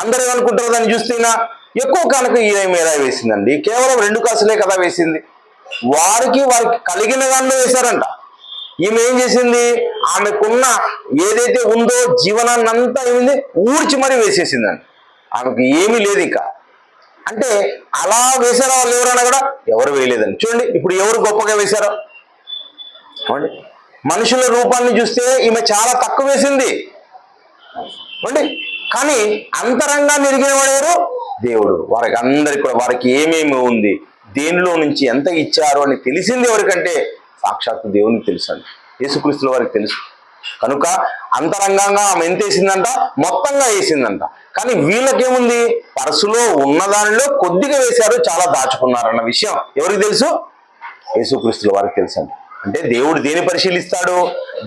అందరూ ఏమనుకుంటారు? దాన్ని చూస్తేనా ఎక్కువ కానుక ఈమె ఎలా వేసిందండి, కేవలం 2 కాసులే కదా వేసింది. వారికి కలిగిన దానిలో వేశారంట. ఈమె ఏం చేసింది? ఆమెకున్న ఏదైతే ఉందో జీవనాన్ని అంతా ఏమింది ఊడ్చి మరీ వేసేసిందండి. ఆమెకు ఏమీ లేదు ఇక. అంటే అలా వేశారా వాళ్ళు ఎవరైనా కూడా? ఎవరు వేయలేదండి. చూడండి ఇప్పుడు ఎవరు గొప్పగా వేశారో అండి. మనుషుల రూపాన్ని చూస్తే ఈమె చాలా తక్కువ వేసింది అండి. కానీ అంతరంగాన్ని ఎరిగిన వాడెవరు? దేవుడు. వారికి అందరికి కూడా వారికి ఏమేమి ఉంది, దేనిలో నుంచి ఎంత ఇచ్చారు అని తెలిసింది ఎవరికంటే సాక్షాత్తు దేవునికి తెలుసు అండి. యేసుక్రీస్తుల వారికి తెలుసు. కనుక అంతరంగంగా ఆమె ఎంత వేసిందంట? మొత్తంగా వేసిందంట. కానీ వీళ్ళకేముంది? పర్సులో ఉన్నదానిలో కొద్దిగా వేశారు, చాలా దాచుకున్నారన్న విషయం ఎవరికి తెలుసు? యేసుక్రీస్తుల వారికి తెలుసు అండి. అంటే దేవుడు దేని పరిశీలిస్తాడు?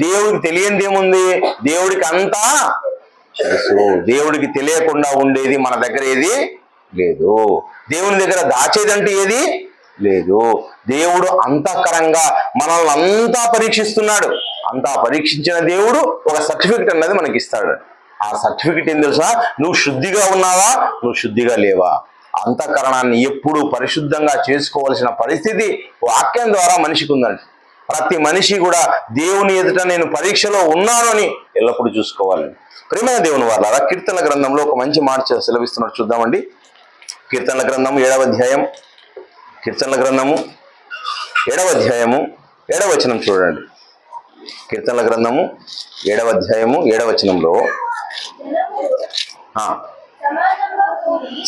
దేవుడికి తెలియంది ఏముంది? దేవుడికి అంతా తెలుసు. దేవుడికి తెలియకుండా ఉండేది మన దగ్గర ఏది లేదు. దేవుని దగ్గర దాచేదంటే ఏది లేదు. దేవుడు అంతఃకరంగా మనల్ని అంతా పరీక్షిస్తున్నాడు. అంతా పరీక్షించిన దేవుడు ఒక సర్టిఫికెట్ అన్నది మనకి ఇస్తాడు. ఆ సర్టిఫికెట్ ఏం తెలుసా? నువ్వు శుద్ధిగా ఉన్నావా, నువ్వు శుద్ధిగా లేవా. అంతఃకరణాన్ని ఎప్పుడు పరిశుద్ధంగా చేసుకోవాల్సిన పరిస్థితి వాక్యం ద్వారా మనిషికి ఉందండి. ప్రతి మనిషి కూడా దేవుని ఎదుట నేను పరీక్షలో ఉన్నాను అని ఎల్లప్పుడూ చూసుకోవాలి. ప్రియమైన దేవుని వాళ్ళారా, కీర్తనల గ్రంథంలో ఒక మంచి మాట సెలవిస్తున్నాడు, చూద్దామండి. కీర్తనల గ్రంథము 7వ అధ్యాయం, కీర్తనల గ్రంథము 7వ అధ్యాయము 7వ వచనం చూడండి. కీర్తనల గ్రంథము 7వ అధ్యాయము 7వ వచనంలో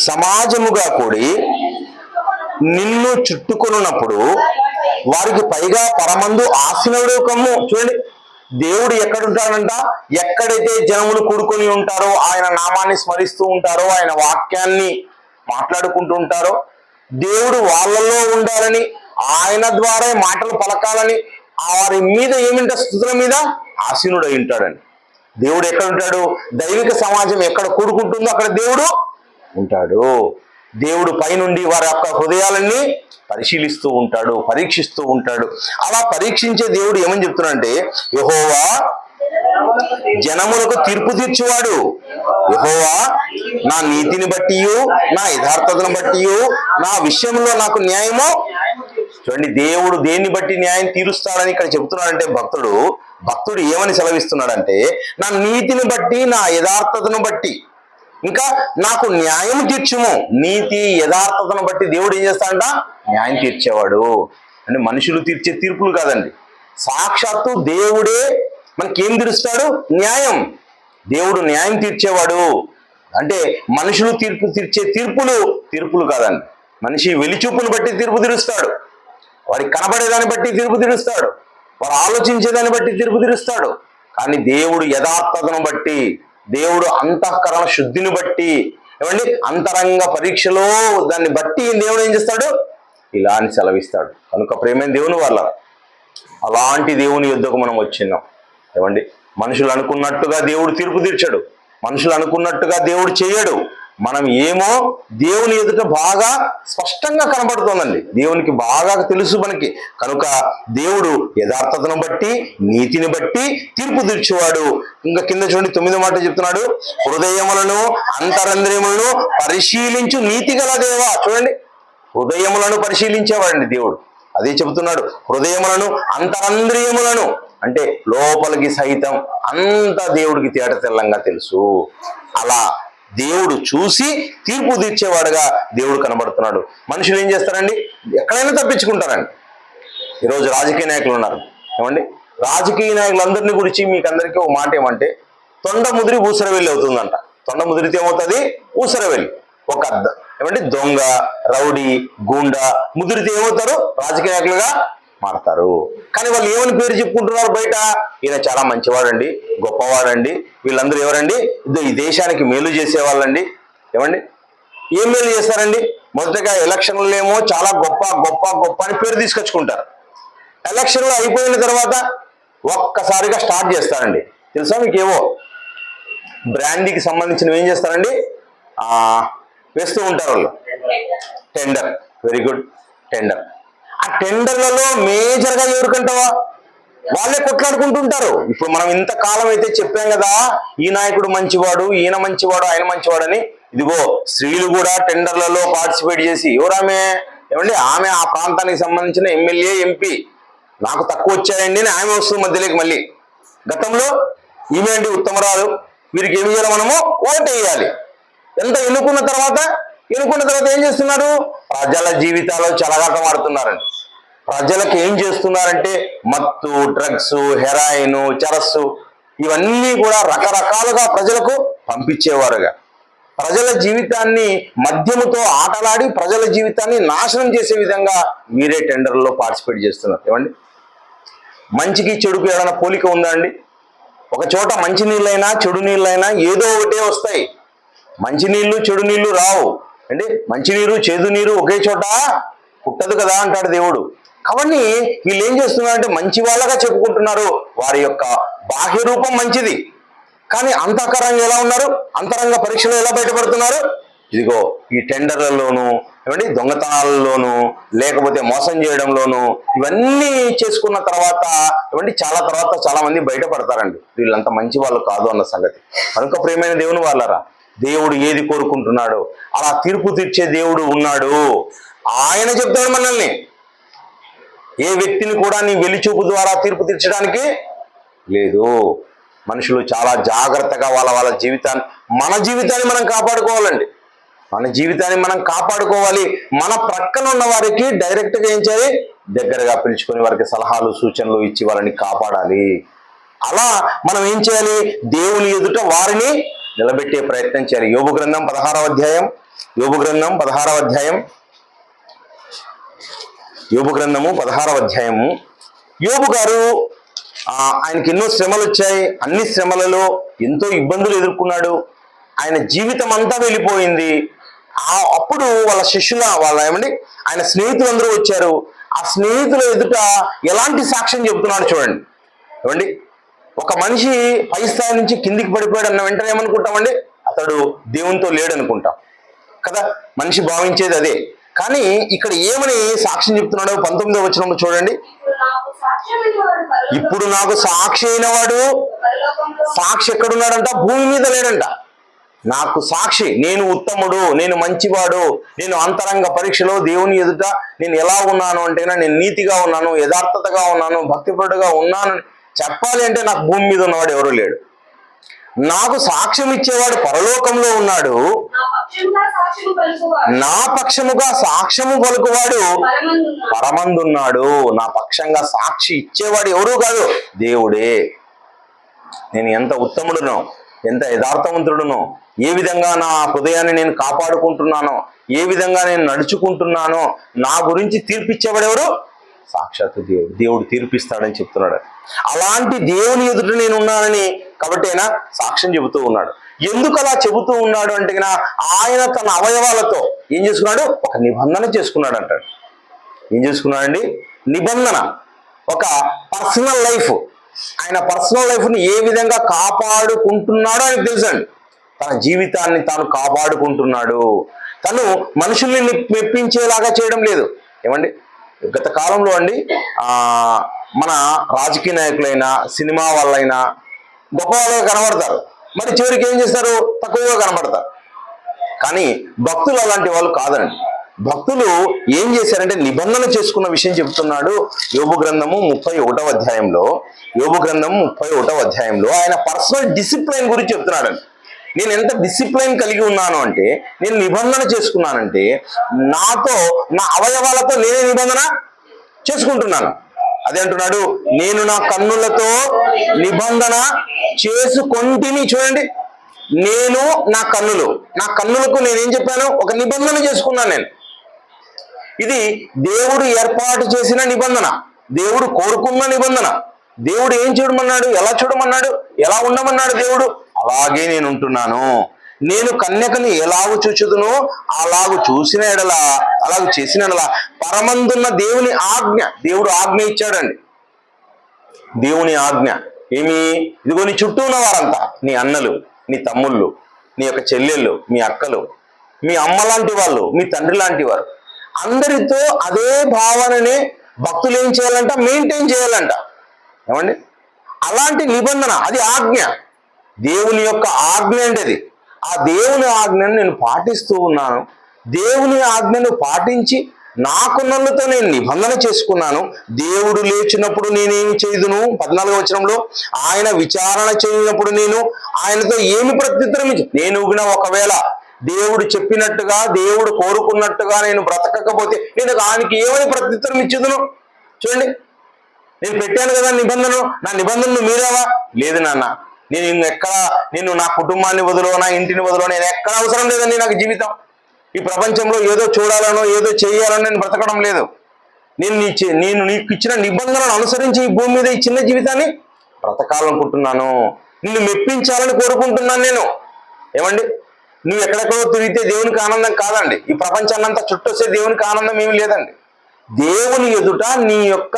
సమాజముగా కూడి నిన్ను చుట్టుకొనున్నప్పుడు వారికి పైగా పరమందు ఆసీనుడు కమ్ము. చూడండి, దేవుడు ఎక్కడుంటాడంట? ఎక్కడైతే జనములు కూడుకొని ఉంటారో, ఆయన నామాన్ని స్మరిస్తూ ఉంటారో, ఆయన వాక్యాన్ని మాట్లాడుకుంటూ ఉంటారో, దేవుడు వాళ్ళలో ఉండాలని, ఆయన ద్వారా మాటలు పలకాలని, వారి మీద ఏమింట స్తుతుల మీద ఆసీనుడై ఉంటాడండి. దేవుడు ఎక్కడ ఉంటాడు? దైవిక సమాజం ఎక్కడ కూడుకుంటుందో అక్కడ దేవుడు ఉంటాడు. దేవుడు పైనుండి వారి యొక్క హృదయాలన్నీ పరిశీలిస్తూ ఉంటాడు, పరీక్షిస్తూ ఉంటాడు. అలా పరీక్షించే దేవుడు ఏమని చెప్తున్నాడంటే, యెహోవా జనములకు తీర్పు తీర్చువాడు. యెహోవా నా నీతిని బట్టియు నా యథార్థతను బట్టియు నా విషయంలో నాకు న్యాయము. చూడండి, దేవుడు దేన్ని బట్టి న్యాయం తీరుస్తాడని ఇక్కడ చెబుతున్నాడంటే భక్తుడు ఏమని సెలవిస్తున్నాడంటే, నా నీతిని బట్టి నా యథార్థతను బట్టి ఇంకా నాకు న్యాయం తీర్చుము. నీతి యథార్థతను బట్టి దేవుడు ఏం చేస్తాడంట? న్యాయం తీర్చేవాడు. అంటే మనుషులు తీర్చే తీర్పులు కాదండి, సాక్షాత్తు దేవుడే మనకేం తీరుస్తాడు? న్యాయం. దేవుడు న్యాయం తీర్చేవాడు. అంటే మనుషులు తీర్చే తీర్పులు కాదండి. మనిషి వెలిచూపును బట్టి తీర్పు తీరుస్తాడు, వాడికి కనబడేదాన్ని బట్టి తీర్పు తీరుస్తాడు, వారు ఆలోచించేదాన్ని బట్టి తీర్పు తీరుస్తాడు. కానీ దేవుడు యథార్థతను బట్టి, దేవుడు అంతఃకరణ శుద్ధిని బట్టి, ఏమండి అంతరంగ పరీక్షలో దాన్ని బట్టి దేవుడు ఏం చేస్తాడు? ఇలా అని సెలవిస్తాడు. కనుక ప్రేమైన దేవుని వల్ల అలాంటి దేవుని యుద్ధకు మనం వచ్చినాం. ఏమండి మనుషులు అనుకున్నట్టుగా దేవుడు తీర్పు తీర్చడు, మనుషులు అనుకున్నట్టుగా దేవుడు చేయడు. మనం ఏమో దేవుని ఎదుట బాగా స్పష్టంగా కనబడుతోందండి. దేవునికి బాగా తెలుసు మనకి. కనుక దేవుడు యథార్థతను బట్టి, నీతిని బట్టి తీర్పు తీర్చేవాడు. ఇంకా కింద చూడండి 9వ మాట చెప్తున్నాడు, హృదయములను అంతరంద్రియములను పరిశీలించు నీతి గల దేవా. చూడండి, హృదయములను పరిశీలించేవాడండి దేవుడు. అదే చెబుతున్నాడు, హృదయములను అంతరంద్రియములను అంటే లోపలికి సైతం అంత దేవుడికి తేట తెల్లంగా తెలుసు. అలా దేవుడు చూసి తీర్పు తీర్చేవాడుగా దేవుడు కనబడుతున్నాడు. మనుషులు ఏం చేస్తారండి, ఎక్కడైనా తప్పించుకుంటారండి. ఈరోజు రాజకీయ నాయకులు ఉన్నారు ఏమండి, రాజకీయ నాయకులందరినీ గురించి మీకు అందరికీ ఒక మాట ఏమంటే, తొండ ముదిరి ఊసరవెల్లి అవుతుందంట. తొండ ముదిరితే ఏమవుతుంది, ఊసరవెల్లి. ఒక ఏమంటే దొంగ, రౌడీ, గూండా ముదిరితే ఏమవుతారు, రాజకీయ నాయకులుగా మారతారు. కానీ వాళ్ళు ఏమని పేరు చెప్పుకుంటున్నారు బయట, ఈయన చాలా మంచివాడండి, గొప్పవాడండి, వీళ్ళందరూ ఎవరండి, ఈ దేశానికి మేలు చేసేవాళ్ళండి. ఏమండి, ఏం మేలు చేస్తారండి? మొదటగా ఎలక్షన్లు ఏమో చాలా గొప్ప గొప్ప గొప్ప అని పేరు తీసుకొచ్చుకుంటారు. ఎలక్షన్లు అయిపోయిన తర్వాత ఒక్కసారిగా స్టార్ట్ చేస్తారండి. తెలుసా మీకేవో బ్రాండీకి సంబంధించినవి ఏం చేస్తారండి, వేస్తూ ఉంటారు వాళ్ళు. Tender, very good, tender. ఆ టెండర్లలో మేజర్గా ఎవరికంటావా, వాళ్ళే కొట్లాడుకుంటుంటారు. ఇప్పుడు మనం ఇంతకాలం అయితే చెప్పాం కదా, ఈ నాయకుడు మంచివాడు, ఈయన మంచివాడు, ఆయన మంచివాడు అని. ఇదిగో స్త్రీలు కూడా టెండర్లలో పార్టిసిపేట్ చేసి, ఎవరామె ఏమండి, ఆమె ఆ ప్రాంతానికి సంబంధించిన ఎమ్మెల్యే, ఎంపీ, నాకు తక్కువ వచ్చాయండి అని ఆమె వస్తుంది మధ్యలోకి. మళ్ళీ గతంలో ఈమె అండి ఉత్తమరాలు, వీరికి ఏమి చేయాలి, మనము ఓటు వేయాలి. ఎంత ఎన్నుకున్న తర్వాత ఏం చేస్తున్నారు, ప్రజల జీవితాల్లో చెలగాటమాడుతున్నారండి. ప్రజలకు ఏం చేస్తున్నారంటే మత్తు, డ్రగ్స్, హెరాయిన్, చరస్సు ఇవన్నీ కూడా రకరకాలుగా ప్రజలకు పంపించేవారుగా, ప్రజల జీవితాన్ని మద్యముతో ఆటలాడి ప్రజల జీవితాన్ని నాశనం చేసే విధంగా మీరే టెండర్లో పార్టిసిపేట్ చేస్తున్నారు. ఏమండి, మంచికి చెడుకు ఏదైనా పోలిక ఉందా అండి? ఒక చోట మంచి నీళ్ళైనా చెడు నీళ్ళైనా ఏదో ఒకటే వస్తాయి. మంచినీళ్ళు చెడు నీళ్లు రావు అంటే, మంచినీరు చేదు నీరు ఒకే చోట పుట్టదు కదా అంటాడు దేవుడు. కాబట్టి వీళ్ళు ఏం చేస్తున్నారంటే మంచి వాళ్ళగా చెప్పుకుంటున్నారు, వారి యొక్క బాహ్య రూపం మంచిది, కానీ అంతఃకరంగా ఎలా ఉన్నారు, అంతరంగ పరీక్షలో ఎలా బయటపడుతున్నారు, ఇదిగో ఈ టెండర్లలోనూ ఏమండి దొంగతనాలలోనూ లేకపోతే మోసం చేయడంలోనూ ఇవన్నీ చేసుకున్న తర్వాత ఏమండి చాలా మంది బయటపడతారండి. వీళ్ళంతా మంచి వాళ్ళు కాదు అన్న సంగతి. కనుక ప్రియమైన దేవుని వాళ్ళరా, దేవుడు ఏది కోరుకుంటున్నాడో అలా తీర్పు తీర్చే దేవుడు ఉన్నాడు. ఆయన చెప్తాడు మనల్ని, ఏ వ్యక్తిని కూడా నీ వెలిచూపు ద్వారా తీర్పు తీర్చడానికి లేదు. మనుషులు చాలా జాగ్రత్తగా వాళ్ళ జీవితాన్ని, మన జీవితాన్ని మనం కాపాడుకోవాలండి. మన జీవితాన్ని మనం కాపాడుకోవాలి. మన ప్రక్కన ఉన్న వారికి డైరెక్ట్గా ఏం చేయాలి, దగ్గరగా పిలుచుకొని వారికి సలహాలు సూచనలు ఇచ్చి వారిని కాపాడాలి. అలా మనం ఏం చేయాలి, దేవుని ఎదుట వారిని నిలబెట్టే ప్రయత్నం చేయాలి. యోబు గ్రంథం 16వ అధ్యాయం, యోబు గ్రంథము 16వ అధ్యాయము. యోబు గారు ఆయనకి ఎన్నో శ్రమలు వచ్చాయి. అన్ని శ్రమలలో ఎంతో ఇబ్బందులు ఎదుర్కొన్నాడు. ఆయన జీవితం అంతా వెళ్ళిపోయింది. అప్పుడు వాళ్ళ శిష్యుల ఏమండి ఆయన స్నేహితులందరూ వచ్చారు. ఆ స్నేహితుల ఎదుట ఎలాంటి సాక్ష్యం చెబుతున్నాడు చూడండి. ఏమండి, ఒక మనిషి పై స్థాయి నుంచి కిందికి పడిపోయాడు అన్న వెంటనే ఏమనుకుంటామండి, అతడు దేవునితో లేడు అనుకుంటాం కదా, మనిషి భావించేది అదే. కానీ ఇక్కడ ఏమని సాక్ష్యం చెప్తున్నాడు 19వ వచనంలో చూడండి. ఇప్పుడు నాకు సాక్షి అయిన వాడు, సాక్షి ఎక్కడున్నాడంట, భూమి మీద లేడంట. నాకు సాక్షి, నేను ఉత్తముడు, నేను మంచివాడు, నేను అంతరంగ పరీక్షలో దేవుని ఎదుట నేను ఎలా ఉన్నాను అంటే నేను నీతిగా ఉన్నాను, యథార్థతగా ఉన్నాను, భక్తిపరుడుగా ఉన్నాను చెప్పాలి అంటే నాకు భూమి మీద ఉన్నవాడు ఎవరు లేడు. నాకు సాక్ష్యం ఇచ్చేవాడు పరలోకంలో ఉన్నాడు, నా పక్షముగా సాక్ష్యము పలుకువాడు పరమందున్నాడు. నా పక్షంగా సాక్షి ఇచ్చేవాడు ఎవరు కాదు, దేవుడే. నేను ఎంత ఉత్తముడునో, ఎంత యథార్థవంతుడునో, ఏ విధంగా నా హృదయాన్ని నేను కాపాడుకుంటున్నానో, ఏ విధంగా నేను నడుచుకుంటున్నానో నా గురించి తీర్పిచ్చేవాడు ఎవరు, సాక్షాత్తు దేవుడు. దేవుడు తీర్పిస్తాడని చెప్తున్నాడు. అలాంటి దేవుని ఎదుట నేను ఉన్నానని కాబట్టి ఆయన సాక్ష్యం చెబుతూ ఉన్నాడు. ఎందుకు అలా చెబుతూ ఉన్నాడు అంటే ఆయన తన అవయవాలతో ఏం చేసుకున్నాడు, ఒక నిబంధన చేసుకున్నాడు అంటాడు. ఏం చేసుకున్నాడండి, నిబంధన, ఒక పర్సనల్ లైఫ్. ఆయన పర్సనల్ లైఫ్ని ఏ విధంగా కాపాడుకుంటున్నాడో ఆయనకు తెలుసండి. తన జీవితాన్ని తాను కాపాడుకుంటున్నాడు. తను మనుషుల్ని మెప్పించేలాగా చేయడం లేదు. ఏమండి, గత కాలంలో అండి మన రాజకీయ నాయకులైనా సినిమా వాళ్ళైనా గొప్ప వాళ్ళగా కనబడతారు, మరి చివరికి ఏం చేస్తారు, తక్కువగా కనబడతారు. కానీ భక్తులు అలాంటి వాళ్ళు కాదండి. భక్తులు ఏం చేశారంటే నిబంధన చేసుకున్న విషయం చెబుతున్నాడు యోబు గ్రంథము 31వ అధ్యాయంలో. యోబు గ్రంథం 31వ అధ్యాయంలో ఆయన పర్సనల్ డిసిప్లైన్ గురించి చెప్తున్నాడండి. నేను ఎంత డిసిప్లైన్ కలిగి ఉన్నాను అంటే, నేను నిబంధన చేసుకున్నానంటే నాతో, నా అవయవాలతో నేనే నిబంధన చేసుకుంటున్నాను. అదే అంటున్నాడు, నేను నా కన్నులతో నిబంధన చేసుకొంటిని. చూడండి, నేను నా కన్నులకు నేనేం చెప్పాను, ఒక నిబంధన చేసుకున్నాను నేను. ఇది దేవుడు ఏర్పాటు చేసిన నిబంధన, దేవుడు కోరుకున్న నిబంధన. దేవుడు ఏం చూడమన్నాడు, ఎలా చూడమన్నాడు, ఎలా ఉండమన్నాడు దేవుడు, అలాగే నేను ఉంటున్నాను. నేను కన్యకని ఎలాగూ చూచుదునో అలాగూ చూసిన ఎడల, అలాగూ చేసిన ఎడల పరమందున్న దేవుని ఆజ్ఞ, దేవుడు ఆజ్ఞ ఇచ్చాడండి. దేవుని ఆజ్ఞ ఏమి, ఇదిగో నీ చుట్టూ ఉన్న వారంతా, నీ అన్నలు, నీ తమ్ముళ్ళు, నీ యొక్క చెల్లెళ్ళు, మీ అక్కలు, మీ అమ్మ లాంటి వాళ్ళు, మీ తండ్రి లాంటి వారు, అందరితో అదే భావనని భక్తులు ఏం చేయాలంట, మెయింటైన్ చేయాలంట. ఏమండి, అలాంటి నిబంధన, అది ఆజ్ఞ, దేవుని యొక్క ఆజ్ఞ అంటే అది. ఆ దేవుని ఆజ్ఞను నేను పాటిస్తూ ఉన్నాను. దేవుని ఆజ్ఞను పాటించి నాకున్నలతో నేను నిబంధన చేసుకున్నాను. దేవుడు లేచినప్పుడు నేనేమి చేయుదును, 14వ వచనంలో, ఆయన విచారణ చేయనప్పుడు నేను ఆయనతో ఏమి ప్రత్యుత్తరం ఇచ్చి, నేను ఒకవేళ దేవుడు చెప్పినట్టుగా, దేవుడు కోరుకున్నట్టుగా నేను బ్రతకకపోతే నేను ఆయనకి ఏమని ప్రత్యుత్తరం ఇచ్చేదును. చూడండి, నేను పెట్టాను కదా నిబంధనను, నా నిబంధనను మీరావా, లేదు నాన్న, నేను నా కుటుంబాన్ని వదిలో, నా ఇంటిని వదిలో, నేను ఎక్కడ అవసరం లేదండి. నాకు జీవితం ఈ ప్రపంచంలో ఏదో చూడాలనో ఏదో చేయాలనో నేను బ్రతకడం లేదు. నేను నీకు ఇచ్చిన నిబంధనలను అనుసరించి ఈ భూమి మీద ఈ చిన్న జీవితాన్ని బ్రతకాలనుకుంటున్నాను. నిన్ను మెప్పించాలని కోరుకుంటున్నాను నేను. ఏమండి, నువ్వు ఎక్కడెక్కడో తిరిగితే దేవునికి ఆనందం కాదండి. ఈ ప్రపంచాన్నంతా చుట్టొస్తే దేవునికి ఆనందం ఏమి లేదండి. దేవుని ఎదుట నీ యొక్క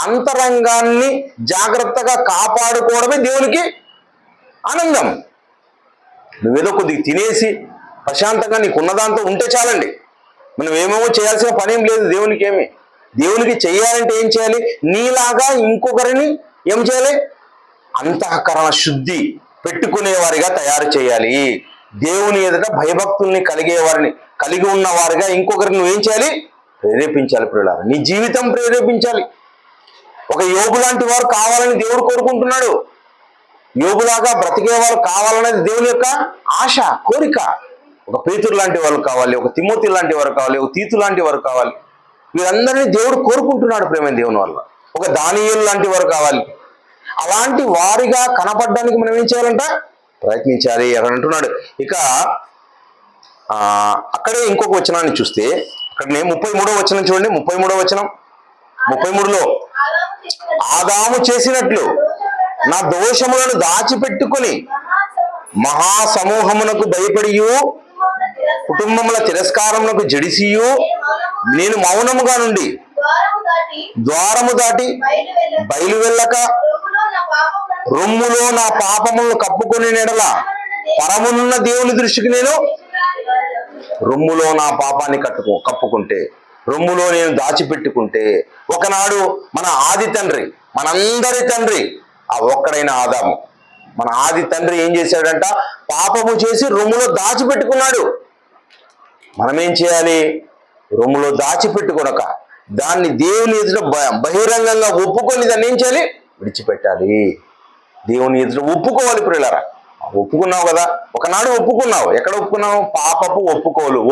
అంతరంగాన్ని జాగ్రత్తగా కాపాడుకోవడమే దేవునికి ఆనందం. నువ్వేదో కొద్దిగా తినేసి ప్రశాంతంగా నీకున్న దాంతో ఉంటే చాలండి. మనం ఏమేమో చేయాల్సిన పని ఏం లేదు. దేవునికి చేయాలంటే ఏం చేయాలి, నీలాగా ఇంకొకరిని ఏం చేయాలి, అంతఃకరణ శుద్ధి పెట్టుకునేవారిగా తయారు చేయాలి. దేవుని ఎదుట భయభక్తుల్ని కలిగి ఉన్న వారిగా ఇంకొకరిని నువ్వేం చేయాలి, ప్రేరేపించాలి. ప్రియులారా, నీ జీవితం ప్రేరేపించాలి. ఒక యోబు లాంటి వారు కావాలని దేవుడు కోరుకుంటున్నాడు. యోబులాగా బ్రతికేవారు కావాలనేది దేవుని యొక్క ఆశ, కోరిక. ఒక పేతురు లాంటి వాళ్ళు కావాలి, ఒక తిమోతి లాంటి వారు కావాలి, ఒక తీతు లాంటి వారు కావాలి. వీరందరినీ దేవుడు కోరుకుంటున్నాడు ప్రేమ దేవుని వల్ల. ఒక దానియేలు లాంటి వారు కావాలి. అలాంటి వారిగా కనపడడానికి మనం ఏం చేయాలంట, ప్రయత్నించాలి. అక్కడ అంటున్నాడు. ఇక అక్కడే ఇంకొక వచనాన్ని చూస్తే, అక్కడనే 33వ వచనం చూడండి. 33వ వచనం, 33లో, ఆదాము చేసినట్లు నా దోషములను దాచిపెట్టుకుని మహాసమూహమునకు భయపడియు కుటుంబముల తిరస్కారమునకు జడిసియు నేను మౌనముగా నుండి ద్వారము దాటి బయలు వెళ్ళక రొమ్ములో నా పాపములను కప్పుకొని నెడల పరమున్న దేవుని దృష్టికి నేను రొమ్ములో నా పాపాన్ని కప్పుకుంటే, రొమ్ములో నేను దాచిపెట్టుకుంటే, ఒకనాడు మన ఆది తండ్రి, మనందరి తండ్రి, ఆ ఒక్కడైన ఆదాము, మన ఆది తండ్రి ఏం చేశాడంట, పాపము చేసి రొమ్ములో దాచిపెట్టుకున్నాడు. మనమేం చేయాలి, రొమ్ములో దాచిపెట్టుకొనక దాన్ని దేవుని ఎదుట బహిరంగంగా ఒప్పుకొని దాన్ని ఏం చేయాలి, విడిచిపెట్టాలి. దేవుని ఎదుట ఒప్పుకోవాలి. ప్రియులారా, ఒప్పుకున్నావు కదా, ఒకనాడు ఒప్పుకున్నావు. ఎక్కడ ఒప్పుకున్నావు, పాపపు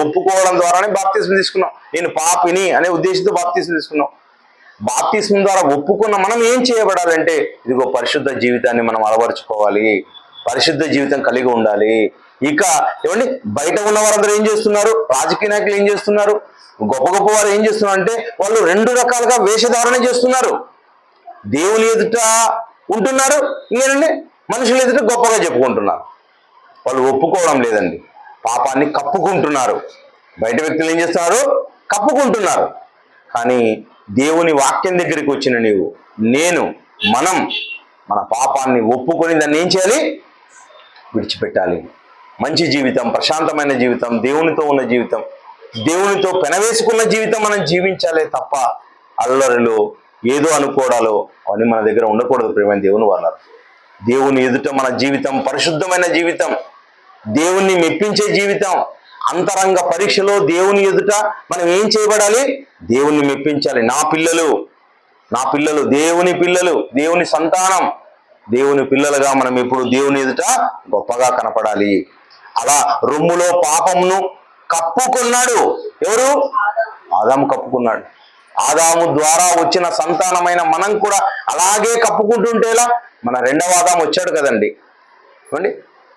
ఒప్పుకోవడం ద్వారానే బాప్తిస్మం తీసుకున్నావు. నేను పాపిని అనే ఉద్దేశంతో బాప్తిస్మం తీసుకున్నావు. బాప్తిస్మం ద్వారా ఒప్పుకున్న మనం ఏం చేయబడాలంటే, ఇదిగో పరిశుద్ధ జీవితాన్ని మనం అలవరుచుకోవాలి, పరిశుద్ధ జీవితం కలిగి ఉండాలి. ఇక ఏమండి, బయట ఉన్న వారందరూ ఏం చేస్తున్నారు, రాజకీయ నాయకులు ఏం చేస్తున్నారు, గొప్ప గొప్ప వారు ఏం చేస్తున్నారు అంటే, వాళ్ళు 2 రకాలుగా వేషధారణ చేస్తున్నారు. దేవుని ఎదుట ఉంటున్నారు, ఇంకేనండి మనుషుల ఎదుట గొప్పగా చెప్పుకుంటున్నారు. వాళ్ళు ఒప్పుకోవడం లేదండి, పాపాన్ని కప్పుకుంటున్నారు. బయట వ్యక్తులు ఏం చేస్తున్నారు, కప్పుకుంటున్నారు. కానీ దేవుని వాక్యం దగ్గరికి వచ్చిన మనం మన పాపాన్ని ఒప్పుకొని దాన్ని ఏం చేయాలి, విడిచిపెట్టాలి. మంచి జీవితం, ప్రశాంతమైన జీవితం, దేవునితో ఉన్న జీవితం, దేవునితో పెనవేసుకున్న జీవితం మనం జీవించాలే తప్ప అల్లరిలో ఏదో అనుకోవడాలో అవన్నీ మన దగ్గర ఉండకూడదు. ప్రియమైన దేవుని వాళ్ళ, దేవుని ఎదుట మన జీవితం పరిశుద్ధమైన జీవితం, దేవుణ్ణి మెప్పించే జీవితం. అంతరంగ పరీక్షలో దేవుని ఎదుట మనం ఏం చేయబడాలి? దేవుణ్ణి మెప్పించాలి. నా పిల్లలు దేవుని పిల్లలు, దేవుని సంతానం, దేవుని పిల్లలుగా మనం ఎప్పుడు దేవుని ఎదుట గొప్పగా కనపడాలి. అలా రొమ్ములో పాపమును కప్పుకున్నాడు. ఎవరు? ఆదాము కప్పుకున్నాడు. ఆదాము ద్వారా వచ్చిన సంతానమైన మనం కూడా అలాగే కప్పుకుంటుంటేలా? మన రెండవ ఆదాము వచ్చాడు కదండి, ఏమండి?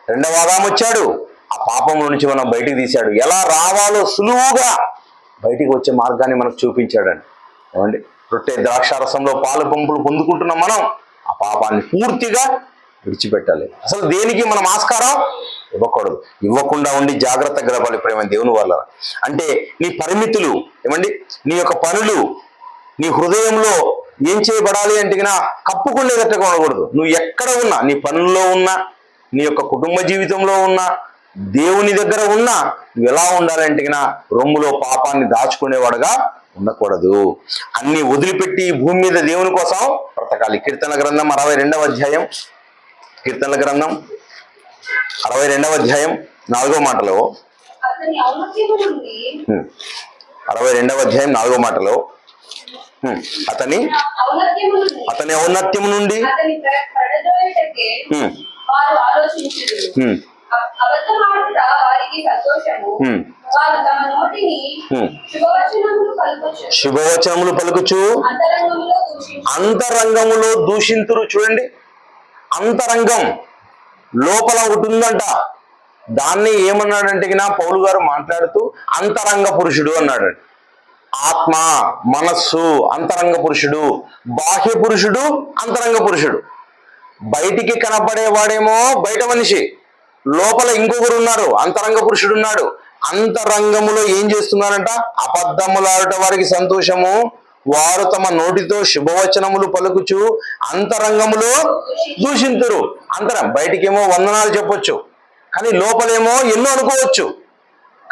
రెండవ ఆదాము వచ్చాడు, ఆ పాపం నుంచి మనం బయటికి తీశాడు. ఎలా రావాలో సులువుగా బయటికి వచ్చే మార్గాన్ని మనకు చూపించాడండి, ఏమండి? రొట్టె ద్రాక్షారసంలో పాలు పంపులు పొందుకుంటున్నాం మనం. ఆ పాపాన్ని పూర్తిగా విడిచిపెట్టాలి. అసలు దేనికి మనం ఆస్కారం ఇవ్వకూడదు. ఇవ్వకుండా ఉండి జాగ్రత్తగా గడపాలి. ప్రేమ దేవుని వల్ల అంటే నీ పరిమితులు, ఏమండి, నీ యొక్క పనులు, నీ హృదయంలో ఏం చేయబడాలి అంటే కప్పుకునేటట్టుగా ఉండకూడదు. నువ్వు ఎక్కడ ఉన్నా, నీ పనుల్లో ఉన్నా, నీ యొక్క కుటుంబ జీవితంలో ఉన్నా, దేవుని దగ్గర ఉన్నా, నువ్వు ఎలా ఉండాలంటే రొమ్ములో పాపాన్ని దాచుకునేవాడుగా ఉండకూడదు. అన్ని వదిలిపెట్టి భూమి మీద దేవుని కోసం బ్రతకాలి. కీర్తనల గ్రంథం 62వ అధ్యాయం, కీర్తనల గ్రంథం 62వ అధ్యాయం 4వ మాటలో, 62వ అధ్యాయం 4వ మాటలో అతని ఔన్నత్యము నుండి శుభవచనములు పలుకుచు అంతరంగములో దూషింతురు. చూడండి, అంతరంగం లోపల ఒకటి ఉందంట. దాన్ని ఏమన్నాడంటే పౌలు గారు మాట్లాడుతూ అంతరంగ పురుషుడు అన్నాడు. ఆత్మ, మనస్సు అంతరంగ పురుషుడు, బాహ్య పురుషుడు అంతరంగ పురుషుడు. బయటికి కనపడేవాడేమో బయట మనిషి, లోపల ఇంకొకరు ఉన్నారు, అంతరంగ పురుషుడు ఉన్నాడు. అంతరంగములో ఏం చేస్తున్నారంట? అబద్ధములాడట వారికి సంతోషము, వారు తమ నోటితో శుభవచనములు పలుకుచు అంతరంగములో దూషింతురు. బయటికేమో వందనాలు చెప్పొచ్చు, కానీ లోపలేమో ఎన్నో అనుకోవచ్చు.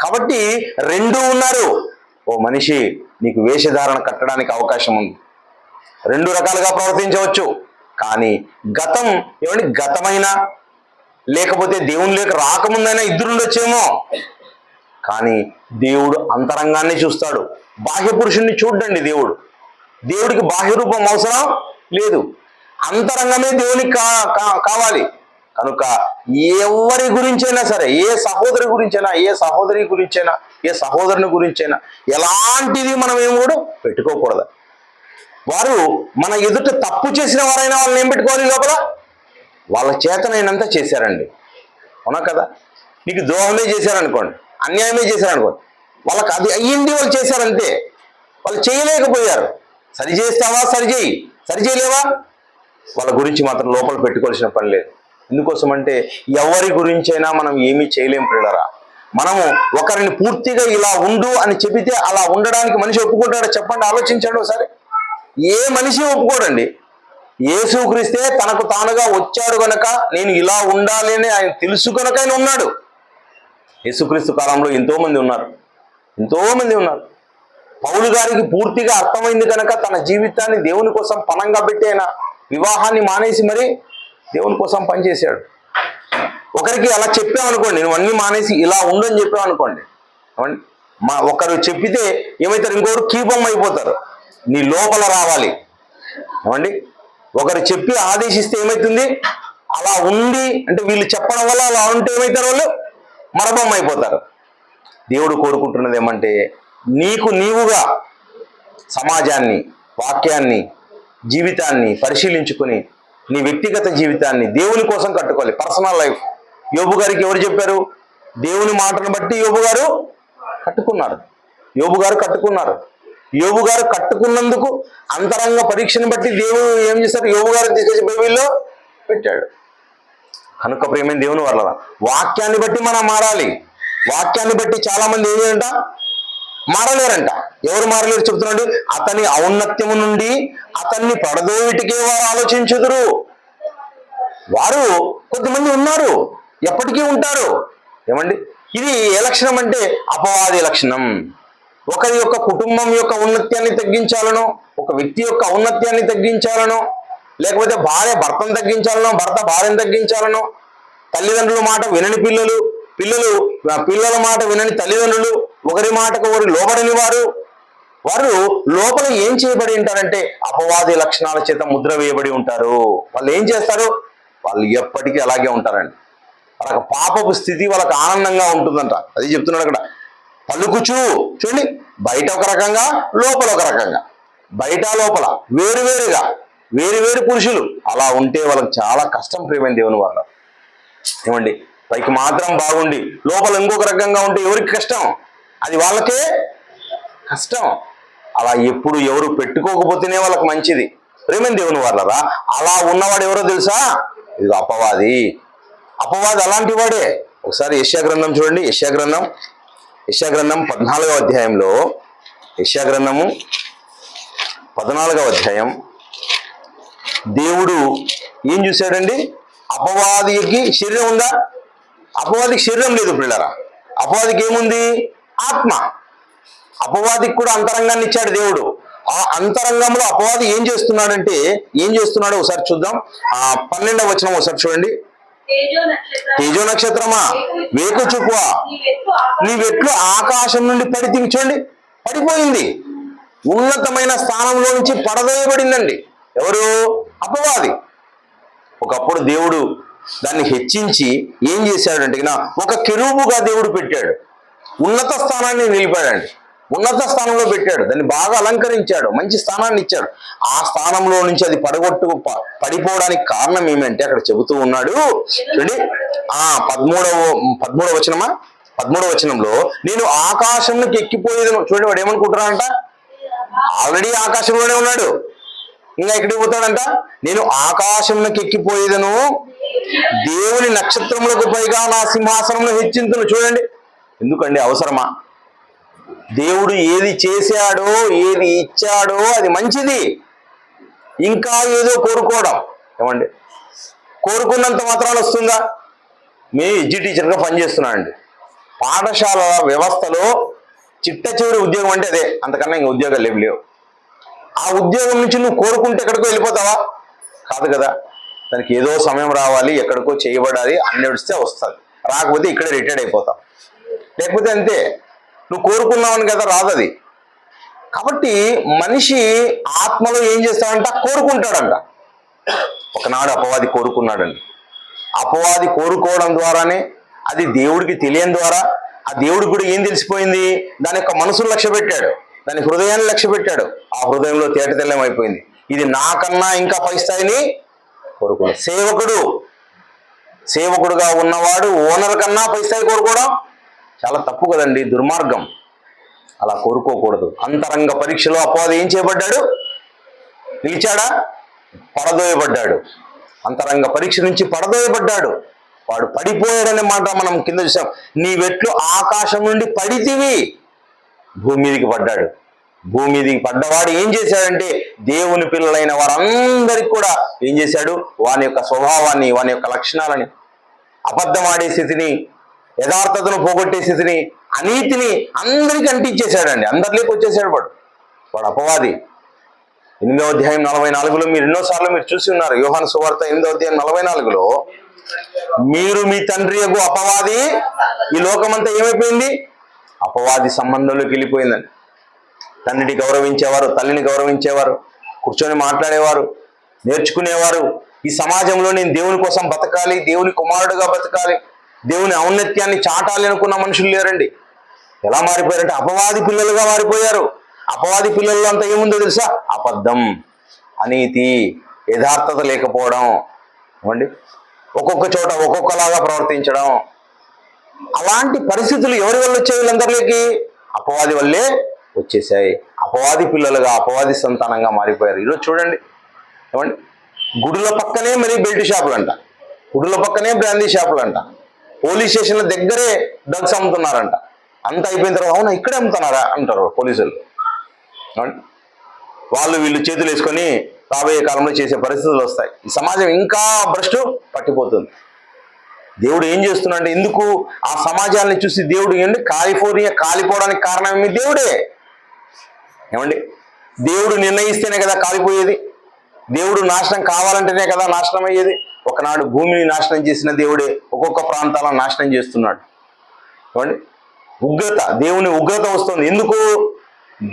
కాబట్టి రెండూ ఉన్నారు. ఓ మనిషి, నీకు వేషధారణ కట్టడానికి అవకాశం ఉంది, రెండు రకాలుగా ప్రవర్తించవచ్చు. కానీ గతం, ఏమండి, గతమైనా లేకపోతే దేవుని లేక రాకముందైనా ఇద్దరు ఉండొచ్చేమో. కానీ దేవుడు అంతరంగాన్ని చూస్తాడు, బాహ్య పురుషుణ్ణి చూడండి. దేవుడికి బాహ్య రూపం అవసరం లేదు, అంతరంగమే దేవునికి కావాలి. కనుక ఎవరి గురించైనా సరే, ఏ సహోదరి గురించైనా, ఏ సహోదరి గురించైనా, ఏ సహోదరుని గురించైనా ఎలాంటిది మనం ఏం కూడా పెట్టుకోకూడదు. వారు మన ఎదుట తప్పు చేసిన వారైనా వాళ్ళని ఏం పెట్టుకోవాలి? లోపల వాళ్ళ చేతనైనంత చేశారండి, అవునా కదా? నీకు ద్రోహమే చేశారనుకోండి, అన్యాయమే చేశారనుకోండి, వాళ్ళకి అది అయ్యింది, వాళ్ళు చేశారంతే. వాళ్ళు చేయలేకపోయారు. సరి చేస్తావా? సరి చేయలేవా? వాళ్ళ గురించి మాత్రం లోపల పెట్టుకోవాల్సిన పని లేదు. ఎందుకోసం అంటే ఎవరి గురించైనా మనం ఏమీ చేయలేం పిల్లరా. మనము ఒకరిని పూర్తిగా ఇలా ఉండు అని చెబితే అలా ఉండడానికి మనిషి ఒప్పుకుంటాడో చెప్పండి? ఆలోచించండి ఒకసారి. ఏ మనిషి ఒప్పుకోడండి. యేసుక్రీస్తే తనకు తానుగా వచ్చాడు గనక నేను ఇలా ఉండాలి అని ఆయన తెలుసు కనుక ఆయన ఉన్నాడు. యేసుక్రీస్తు కాలంలో ఎంతో మంది ఉన్నారు. పౌలు గారికి పూర్తిగా అర్థమైంది కనుక తన జీవితాన్ని దేవుని కోసం పణంగా పెట్టి ఆయన వివాహాన్ని మానేసి మరి దేవుని కోసం పనిచేశాడు. ఒకరికి అలా చెప్పామనుకోండి, నువ్వు అన్ని మానేసి ఇలా ఉండని చెప్పామనుకోండి, ఒకరు చెప్పితే ఏమవుతారు? ఇంకొకరు కీపం అయిపోతారు. నీ లోపల రావాలి, ఏమండి? ఒకరు చెప్పి ఆదేశిస్తే ఏమవుతుంది? అలా ఉంది అంటే వీళ్ళు చెప్పడం వల్ల అలా ఉంటే ఏమవుతారు? వాళ్ళు మరబం అయిపోతారు. దేవుడు కోరుకుంటున్నది ఏమంటే నీవుగా సమాజాన్ని, వాక్యాన్ని, జీవితాన్ని పరిశీలించుకొని నీ వ్యక్తిగత జీవితాన్ని దేవుని కోసం కట్టుకోవాలి. Personal life. యోబు గారికి ఎవరు చెప్పారు? దేవుని మాటను బట్టి యోబు గారు కట్టుకున్నారు. యోబు గారు కట్టుకున్నందుకు అంతరంగ పరీక్షను బట్టి దేవుడు ఏం చేశారు? యోబు గారు తీసుకొచ్చి బైబిల్లో పెట్టాడు. కనుక ప్రేమైన దేవుని వల్ల వాక్యాన్ని బట్టి మనం మారాలి. వాక్యాన్ని బట్టి చాలా మంది ఏం చేయాలంట? మారలేరంట. ఎవరు మారలేరు చెప్తున్నాడు? అతని ఔన్నత్యము నుండి అతన్ని పడదోవిటికే వారు ఆలోచించుదురు. వారు కొంతమంది ఉన్నారు, ఎప్పటికీ ఉంటారు. ఏమండి, ఇది ఏ లక్షణం అంటే అపవాది లక్షణం. ఒకరి యొక్క కుటుంబం యొక్క ఔన్నత్యాన్ని తగ్గించాలనో, ఒక వ్యక్తి యొక్క ఔన్నత్యాన్ని తగ్గించాలనో, లేకపోతే భార్య భర్తను తగ్గించాలనో, భర్త భార్యను తగ్గించాలనో, తల్లిదండ్రుల మాట వినని పిల్లలు, పిల్లల మాట వినని తల్లిదండ్రులు, ఒకరి మాటకు ఒకరు లోబడని వారు లోపల ఏం చేయబడి ఉంటారంటే అపవాది లక్షణాల చేత ముద్ర వేయబడి ఉంటారు. వాళ్ళు ఏం చేస్తారు? వాళ్ళు ఎప్పటికీ అలాగే ఉంటారండి. వాళ్ళకి పాపపు స్థితి వాళ్ళకి ఆనందంగా ఉంటుందంట. అది చెప్తున్నాడు అక్కడ. పలుకుచూ చూడండి, బయట ఒక రకంగా, లోపల ఒక రకంగా, బయట లోపల వేరు పురుషులు అలా ఉంటే వాళ్ళకి చాలా కష్టం ప్రియమైన దేవుని వాళ్ళ. ఏమండి, పైకి మాత్రం బాగుండి లోపల ఇంకొక రకంగా ఉంటే ఎవరికి కష్టం? అది వాళ్ళకే కష్టం. అలా ఎప్పుడు ఎవరు పెట్టుకోకపోతేనే వాళ్ళకి మంచిది ప్రియమైన దేవుని వాళ్ళరా. అలా ఉన్నవాడు ఎవరో తెలుసా? ఇది అపవాది అలాంటి వాడే. ఒకసారి యెషయా గ్రంథం చూడండి. యెషయా గ్రంథం 14వ అధ్యాయంలో, యెషయా గ్రంథము 14వ అధ్యాయం, దేవుడు ఏం చూశాడండి? అపవాదికి శరీరం ఉందా? అపవాదికి శరీరం లేదు పిల్లరా. అపవాదికి ఏముంది? ఆత్మ. అపవాదికి కూడా అంతరంగాన్ని ఇచ్చాడు దేవుడు. ఆ అంతరంగంలో అపవాది ఏం చేస్తున్నాడో ఒకసారి చూద్దాం. 12వ వచనం ఒకసారి చూడండి. తేజో నక్షత్రమా, వేకు చూపువా, నీవెట్లు ఆకాశం నుండి చూడండి, పడిపోయింది. ఉన్నతమైన స్థానంలో నుంచి పడదోయబడిందండి. ఎవరు? అపవాది. ఒకప్పుడు దేవుడు దాన్ని హెచ్చించి ఏం చేశాడంటే ఒక కెరూబుగా దేవుడు పెట్టాడు. ఉన్నత స్థానాన్ని నిలిపాడండి. ఉన్నత స్థానంలో పెట్టాడు. దాన్ని బాగా అలంకరించాడు, మంచి స్థానాన్ని ఇచ్చాడు. ఆ స్థానంలో నుంచి అది పడిపోవడానికి కారణం ఏమంటే అక్కడ చెబుతూ ఉన్నాడు చూడండి. 13వ వచనంలో, నేను ఆకాశంలోకి ఎక్కిపోయేదను. చూడండి, వాడు ఏమనుకుంటున్నాడంట? ఆల్రెడీ ఆకాశంలోనే ఉన్నాడు, ఇంకా ఎక్కడికి పోతాడంట? నేను ఆకాశంలోకి ఎక్కిపోయేదను, దేవుని నక్షత్రములకు పైగా నా సింహాసనంలో హెచ్చింతును. చూడండి, ఎందుకండి? అవసరమా? దేవుడు ఏది చేశాడో, ఏది ఇచ్చాడో అది మంచిది. ఇంకా ఏదో కోరుకోవడం, ఏమండి, కోరుకున్నంత మాత్రాలు వస్తుందా? మేము ఎడ్జి టీచర్గా పనిచేస్తున్నానండి. పాఠశాల వ్యవస్థలో చిట్ట చివరి ఉద్యోగం అంటే అదే, అంతకన్నా ఇంకా ఉద్యోగాలు లేవు. ఆ ఉద్యోగం నుంచి నువ్వు కోరుకుంటే ఎక్కడికో వెళ్ళిపోతావా? కాదు కదా. దానికి ఏదో సమయం రావాలి, ఎక్కడికో చేయబడాలి, అన్ని వస్తే వస్తుంది, రాకపోతే ఇక్కడే రిటైర్డ్ అయిపోతాం. లేకపోతే అంతే, నువ్వు కోరుకున్నావని కదా రాదు అది. కాబట్టి మనిషి ఆత్మలో ఏం చేస్తాడంట? కోరుకుంటాడంట. ఒకనాడు అపవాది కోరుకున్నాడండి. అపవాది కోరుకోవడం ద్వారానే, అది దేవుడికి తెలియని ద్వారా, ఆ దేవుడికి కూడా ఏం తెలిసిపోయింది? దాని యొక్క మనసును లక్ష్య పెట్టాడు, దాని హృదయాన్ని లక్ష్య పెట్టాడు. ఆ హృదయంలో తేటతెల్లం అయిపోయింది. ఇది నాకన్నా ఇంకా పై స్థాయిని కోరుకున్నాడు. సేవకుడుగా ఉన్నవాడు ఓనర్ కన్నా పై స్థాయి కోరుకోవడం చాలా తప్పు కదండి, దుర్మార్గం. అలా కోరుకోకూడదు. అంతరంగ పరీక్షలో అపవాది ఏం చేయబడ్డాడు? నిలిచాడా? పడదోయబడ్డాడు. అంతరంగ పరీక్ష నుంచి పడదోయబడ్డాడు. వాడు పడిపోయాడనే మాట మనం కింద చూసాం. నీవెట్లు ఆకాశం నుండి పడితివి, భూమి మీదికి పడ్డాడు. భూమి మీదికి పడ్డవాడు ఏం చేశాడంటే దేవుని పిల్లలైన వారందరికీ కూడా ఏం చేశాడు? వాని యొక్క స్వభావాన్ని, వాని యొక్క లక్షణాలని, అబద్ధమాడే స్థితిని, యథార్థతను పోగొట్టే స్థితిని, అనీతిని అందరికీ అంటించేశాడండి. అందరిలోకి వచ్చేసాడు వాడు అపవాది. 8వ అధ్యాయం 44లో మీరు ఎన్నోసార్లు మీరు చూసి ఉన్నారు. యోహాను సువార్త 8వ అధ్యాయం 44లో, మీరు మీ తండ్రి యొక్క అపవాది ఈ లోకమంతా ఏమైపోయింది? అపవాది సంబంధంలోకి వెళ్ళిపోయిందండి. తండ్రిని గౌరవించేవారు, తల్లిని గౌరవించేవారు, కూర్చొని మాట్లాడేవారు, నేర్చుకునేవారు. ఈ సమాజంలో నేను దేవుని కోసం బతకాలి, దేవుని కుమారుడుగా బతకాలి, దేవుని ఔన్నత్యాన్ని చాటాలి అనుకున్న మనుషులు లేరండి. ఎలా మారిపోయారంటే అపవాది పిల్లలుగా మారిపోయారు. అపవాది పిల్లల్లో అంతా ఏముందో తెలుసా? అబద్ధం, అనీతి, యథార్థత లేకపోవడం, ఏమండి, ఒక్కొక్క చోట ఒక్కొక్కలాగా ప్రవర్తించడం. అలాంటి పరిస్థితులు ఎవరి వల్ల వచ్చాయి? వీళ్ళందరిలోకి అపవాది వల్లే వచ్చేసాయి. అపవాది పిల్లలుగా, అపవాది సంతానంగా మారిపోయారు. ఈరోజు చూడండి, ఏమండి, గుడుల పక్కనే మరి బెల్ట్ షాపులు అంట, గుడుల పక్కనే బ్రాందీ షాపులు అంట, పోలీస్ స్టేషన్ల దగ్గరే డ్రగ్స్ అమ్ముతున్నారంట. అంత అయిపోయిన తర్వాత అవునా ఇక్కడే అమ్ముతున్నారా అంటారు పోలీసులు. వాళ్ళు వీళ్ళు చేతులు వేసుకొని రాబోయే కాలంలో చేసే పరిస్థితులు వస్తాయి. ఈ సమాజం ఇంకా భ్రష్టు పట్టిపోతుంది. దేవుడు ఏం చేస్తున్నాడు? ఎందుకు ఆ సమాజాన్ని చూసి దేవుడు ఏంటి కాలిపోవడానికి కారణం ఏమి? దేవుడే. ఏమండి, దేవుడు నిర్ణయిస్తేనే కదా కాలిపోయేది. దేవుడు నాశనం కావాలంటేనే కదా నాశనం అయ్యేది. ఒకనాడు భూమిని నాశనం చేసిన దేవుడే ఒక్కొక్క ప్రాంతాలను నాశనం చేస్తున్నాడు. ఏమండి, ఉగ్రత, దేవుని ఉగ్రత వస్తుంది. ఎందుకు?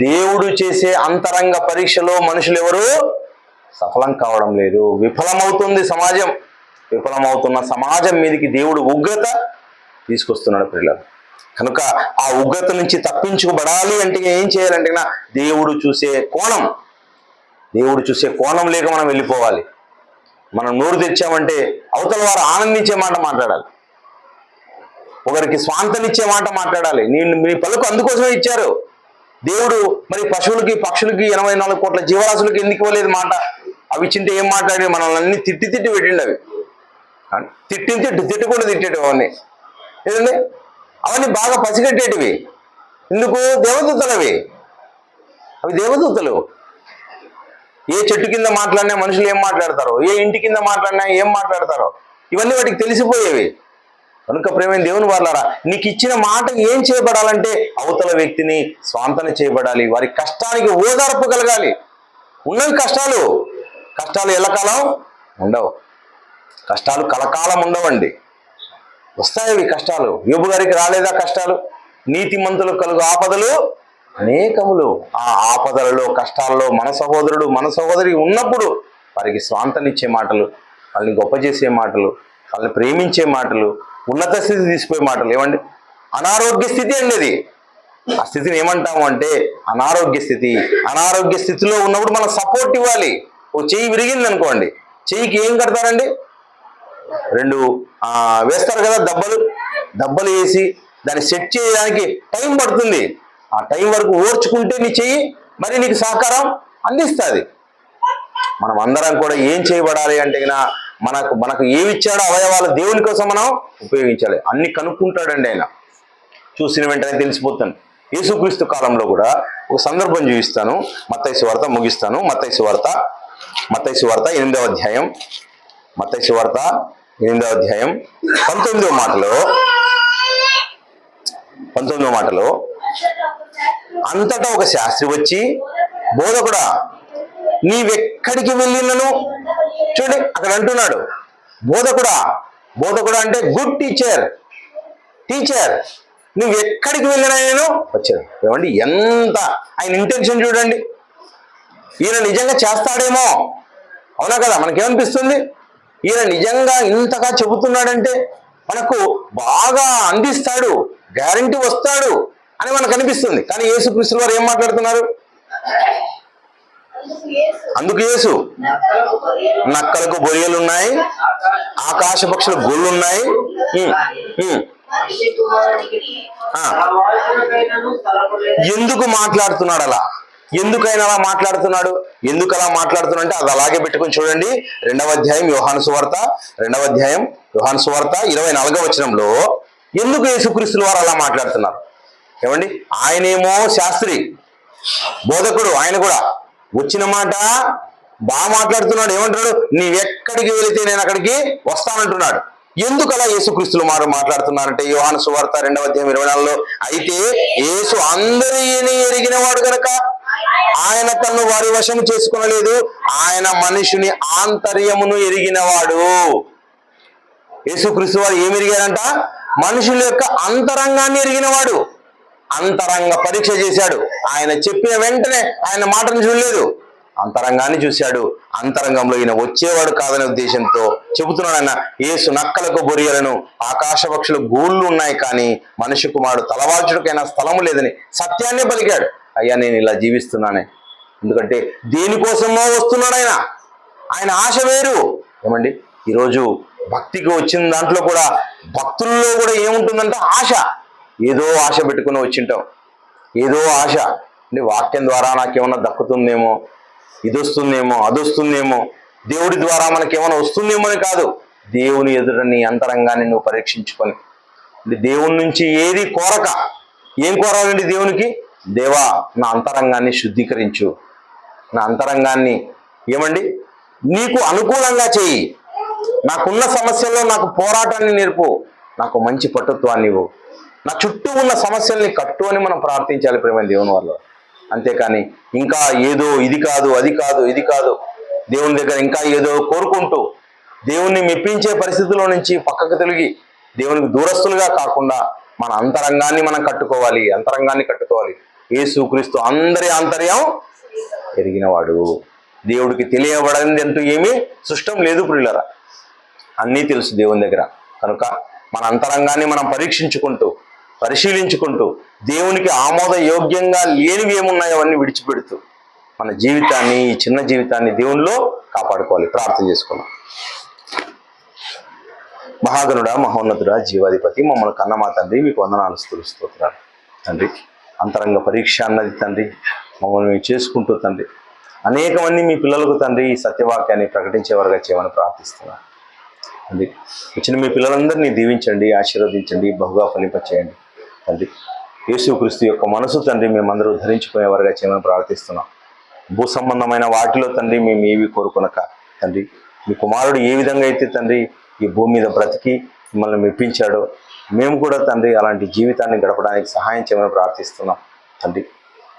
దేవుడు చేసే అంతరంగ పరీక్షలో మనుషులు ఎవరు సఫలం కావడం లేదు. విఫలమవుతుంది సమాజం. విఫలమవుతున్న సమాజం మీదకి దేవుడు ఉగ్రత తీసుకొస్తున్నాడు పిల్లలు. కనుక ఆ ఉగ్రత నుంచి తప్పించుకోబడాలి అంటే ఏం చేయాలంటే దేవుడు చూసే కోణం లేక మనం వెళ్ళిపోవాలి. మనం నోరు తెచ్చామంటే అవతల వారు ఆనందించే మాట మాట్లాడాలి, ఒకరికి స్వాంతనిచ్చే మాట మాట్లాడాలి. మీ పలుకు అందుకోసమే ఇచ్చారు దేవుడు. మరి పశువులకి, పక్షులకి, 84 కోట్ల జీవరాశులకి ఎందుకు ఇవ్వలేదు మాట? అవి ఇచ్చింటే ఏం మాట్లాడి మనల్ని అన్ని తిట్టి పెట్టిండు. అవి తిట్టకుండా తిట్టేటివి అవన్నీ ఏదండి, అవన్నీ బాగా పసిగట్టేటివి. ఎందుకు? దేవదూతలు అవి దేవదూతలు. ఏ చెట్టు కింద మాట్లాడినా మనుషులు ఏం మాట్లాడతారో, ఏ ఇంటి కింద మాట్లాడినా ఏం మాట్లాడతారో ఇవన్నీ వాటికి తెలిసిపోయేవి. కనుక ప్రేమైన దేవుని వాళ్ళారా, నీకు ఇచ్చిన మాట ఏం చేయబడాలంటే అవతల వ్యక్తిని స్వాంతన చేయబడాలి. వారి కష్టానికి ఓదార్పు కలగాలి. ఉన్నవి కష్టాలు ఎల్లకాలం ఉండవు. కష్టాలు కలకాలం ఉండవండి. వస్తాయి కష్టాలు. యోబు గారికి రాలేదా కష్టాలు? నీతిమంతులు కలుగు ఆపదలు అనేకములు. ఆ ఆపదలలో, కష్టాల్లో మన సహోదరుడు, మన సహోదరి ఉన్నప్పుడు వారికి స్వాంతనిచ్చే మాటలు, వాళ్ళని గొప్ప చేసే మాటలు, వాళ్ళని ప్రేమించే మాటలు, ఉన్నత స్థితి తీసిపోయే మాటలు. ఏమండి, అనారోగ్య స్థితి అండి అది. ఆ స్థితిని ఏమంటాము అంటే అనారోగ్య స్థితి. అనారోగ్య స్థితిలో ఉన్నప్పుడు మనం సపోర్ట్ ఇవ్వాలి. ఓ చెయ్యి విరిగింది అనుకోండి, చెయ్యికి ఏం కడతారండి? 2 వేస్తారు కదా దెబ్బలు వేసి దాన్ని సెట్ చేయడానికి టైం పడుతుంది. ఆ టైం వరకు ఓర్చుకుంటే నీ చెయ్యి మరి నీకు సహకారం అందిస్తుంది. మనం అందరం కూడా ఏం చేయబడాలి అంటే మనకు ఏమిచ్చాడో అవయవాలు దేవుని కోసం మనం ఉపయోగించాలి. అన్ని కనుక్కుంటాడండి ఆయన. చూసిన వెంటనే తెలిసిపోతుంది. యేసుక్రీస్తు కాలంలో కూడా ఒక సందర్భం చూపిస్తాను. మత్తయి సువార్త ముగిస్తాను. మత్తయి సువార్త 8వ అధ్యాయం. మత్తయి సువార్త 8వ అధ్యాయం 19వ మాటలో అంతటా ఒక శాస్త్రి వచ్చి, బోధకుడా నీవెక్కడికి వెళ్ళినను, చూడండి అక్కడ అంటున్నాడు బోధకుడా అంటే గుడ్ టీచర్ నువ్వు ఎక్కడికి వెళ్ళినా నేను వచ్చాను. ఏమండి, ఎంత ఆయన ఇంటెన్షన్ చూడండి. ఈయన నిజంగా చేస్తాడేమో, అవునా కదా? మనకేమనిపిస్తుంది? ఈయన నిజంగా ఇంతగా చెబుతున్నాడంటే మనకు బాగా అందిస్తాడు, గ్యారంటీ వస్తాడు అని మనకు అనిపిస్తుంది. కానీ యేసుక్రీస్తు వారు ఏం మాట్లాడుతున్నారు? అందుకు యేసు, నక్కలకు బొరియలున్నాయి, ఆకాశ పక్షులు గొల్లున్నాయి. ఎందుకు మాట్లాడుతున్నాడు అలా? ఎందుకైనా అలా మాట్లాడుతున్నాడు? ఎందుకు అలా మాట్లాడుతున్నాడు అంటే అది అలాగే పెట్టుకొని చూడండి. 2వ అధ్యాయం యోహాను సువార్త 24వ వచనంలో ఎందుకు యేసుక్రీస్తుల వారు అలా మాట్లాడుతున్నారు? ఏమండి, ఆయనేమో శాస్త్రి, బోధకుడు. ఆయన కూడా వచ్చిన మాట బాగా మాట్లాడుతున్నాడు. ఏమంటున్నాడు? నీవెక్కడికి వెళితే నేను అక్కడికి వస్తానంటున్నాడు. ఎందుకు అలా యేసుక్రీస్తుల వారు మాట్లాడుతున్నారంటే యోహాను సువార్త 2వ అధ్యాయం 24లో, అయితే యేసు అందరినీ ఎరిగిన వాడు గనక ఆయన తన్ను వారి వశము చేసుకొనలేదు, ఆయన మనుషుని ఆంతర్యమును ఎరిగినవాడు. యేసుక్రీస్తు వారు ఏమి ఎరిగారంట? మనుషుల యొక్క అంతరంగాన్ని ఎరిగినవాడు. అంతరంగ పరీక్ష చేశాడు. ఆయన చెప్పిన వెంటనే ఆయన మాటను చూడలేదు, అంతరంగాన్ని చూశాడు. అంతరంగంలో ఈయన వచ్చేవాడు కాదనే ఉద్దేశంతో చెబుతున్నాడు ఆయన. యేసు నక్కలకు బొరియలను, ఆకాశ పక్షులు గూళ్ళు ఉన్నాయి, కానీ మనిషి కుమారుడు తలవాల్చుడికైనా స్థలము లేదని సత్యాన్నే పలికాడు. అయ్యా, నేను ఇలా జీవిస్తున్నానే, ఎందుకంటే దేనికోసమో వస్తున్నాడు ఆయన ఆశ వేరు. ఏమండి, ఈరోజు భక్తికి వచ్చిన దాంట్లో కూడా, భక్తుల్లో కూడా ఏముంటుందంటే ఆశ. ఏదో ఆశ పెట్టుకుని వచ్చింటాం, ఏదో ఆశ అంటే వాక్యం ద్వారా నాకేమన్నా దక్కుతుందేమో, ఇది వస్తుందేమో, అది వస్తుందేమో, దేవుడి ద్వారా మనకేమైనా వస్తుందేమో అని కాదు. దేవుని ఎదుట నీ అంతరంగాన్ని నువ్వు పరీక్షించుకొని, దేవుని నుంచి ఏది కోరక, ఏం కోరాలండి దేవునికి? దేవా, నా అంతరంగాన్ని శుద్ధీకరించు, నా అంతరంగాన్ని ఏమండి నీకు అనుకూలంగా చెయ్యి. నాకున్న సమస్యల్లో నాకు పోరాటాన్ని నేర్పు, నాకు మంచి పట్టుత్వాన్ని ఇవ్వు, నా చుట్టూ ఉన్న సమస్యల్ని కట్టు అని మనం ప్రార్థించాలి ప్రేమ దేవుని వల్ల. అంతేకాని ఇంకా ఏదో ఇది కాదు అది కాదు ఇది కాదు దేవుని దగ్గర ఇంకా ఏదో కోరుకుంటూ దేవుణ్ణి మెప్పించే పరిస్థితుల్లో నుంచి పక్కకు తొలగి దేవునికి దూరస్తులుగా కాకుండా మన అంతరంగాన్ని మనం కట్టుకోవాలి, అంతరంగాన్ని కట్టుకోవాలి. యేసుక్రీస్తు అందరి ఆంతర్యం ఎరిగినవాడు, దేవుడికి తెలియబడింది అంటూ ఏమీ సృష్టం లేదు ప్రియులరా, అన్నీ తెలుసు దేవుని దగ్గర. కనుక మన అంతరంగాన్ని మనం పరీక్షించుకుంటూ పరిశీలించుకుంటూ దేవునికి ఆమోదయోగ్యంగా లేనివి ఏమున్నాయో అవన్నీ విడిచిపెడుతూ మన జీవితాన్ని, ఈ చిన్న జీవితాన్ని దేవునిలో కాపాడుకోవాలి. ప్రార్థన చేసుకున్నాం. మహాగణుడా, మహోన్నతుడా, జీవాధిపతి, మమ్మల్ని కన్న మా తండ్రి, మీకు వందనాలు స్తుతిస్తున్నాను తండ్రి. అంతరంగ పరీక్ష అన్నది తండ్రి మమ్మల్ని మేము చేసుకుంటూ తండ్రి అనేక మంది మీ పిల్లలకు తండ్రి ఈ సత్యవాక్యాన్ని ప్రకటించేవారుగా చేయమని ప్రార్థిస్తున్నాను తండ్రి. వచ్చిన మీ పిల్లలందరినీ దీవించండి, ఆశీర్వదించండి, బహుగా ఫలింపచేయండి తండ్రి. యేసుక్రీస్తు యొక్క మనసు తండ్రి మేమందరూ ధరించుకునేవారుగా చేయమని ప్రార్థిస్తున్నాం. భూ సంబంధమైన వాటిలో తండ్రి మేము ఏవి కోరుకొనక తండ్రి, మీ కుమారుడు ఏ విధంగా అయితే తండ్రి ఈ భూమి మీద బ్రతికి మిమ్మల్ని మెప్పించాడో మేము కూడా తండ్రి అలాంటి జీవితాన్ని గడపడానికి సహాయం చేయమని ప్రార్థిస్తున్నాం తండ్రి.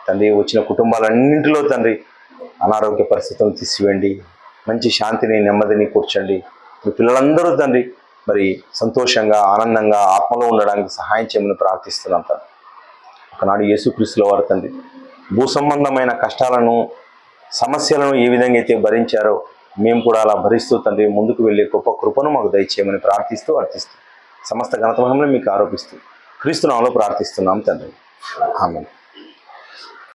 తండ్రి వచ్చిన కుటుంబాలన్నింటిలో తండ్రి అనారోగ్య పరిస్థితులను తీసివేయండి, మంచి శాంతిని నెమ్మదిని కూర్చోండి. మీ పిల్లలందరూ తండ్రి మరి సంతోషంగా ఆనందంగా ఆత్మలో ఉండడానికి సహాయం చేయమని ప్రార్థిస్తున్నాం తండ్రి. ఒకనాడు యేసుక్రీస్తుల వారు తండ్రి భూ సంబంధమైన కష్టాలను సమస్యలను ఏ విధంగా అయితే భరించారో మేము కూడా అలా భరిస్తూ తండ్రి ముందుకు వెళ్ళే గొప్ప కృపను మాకు దయచేయమని ప్రార్థిస్తూ అర్థిస్తూ సమస్త ఘనత మహిమను మీకు ఆరోపిస్తూ క్రీస్తు నామములో ప్రార్థిస్తున్నాం తండ్రి. ఆమేన్.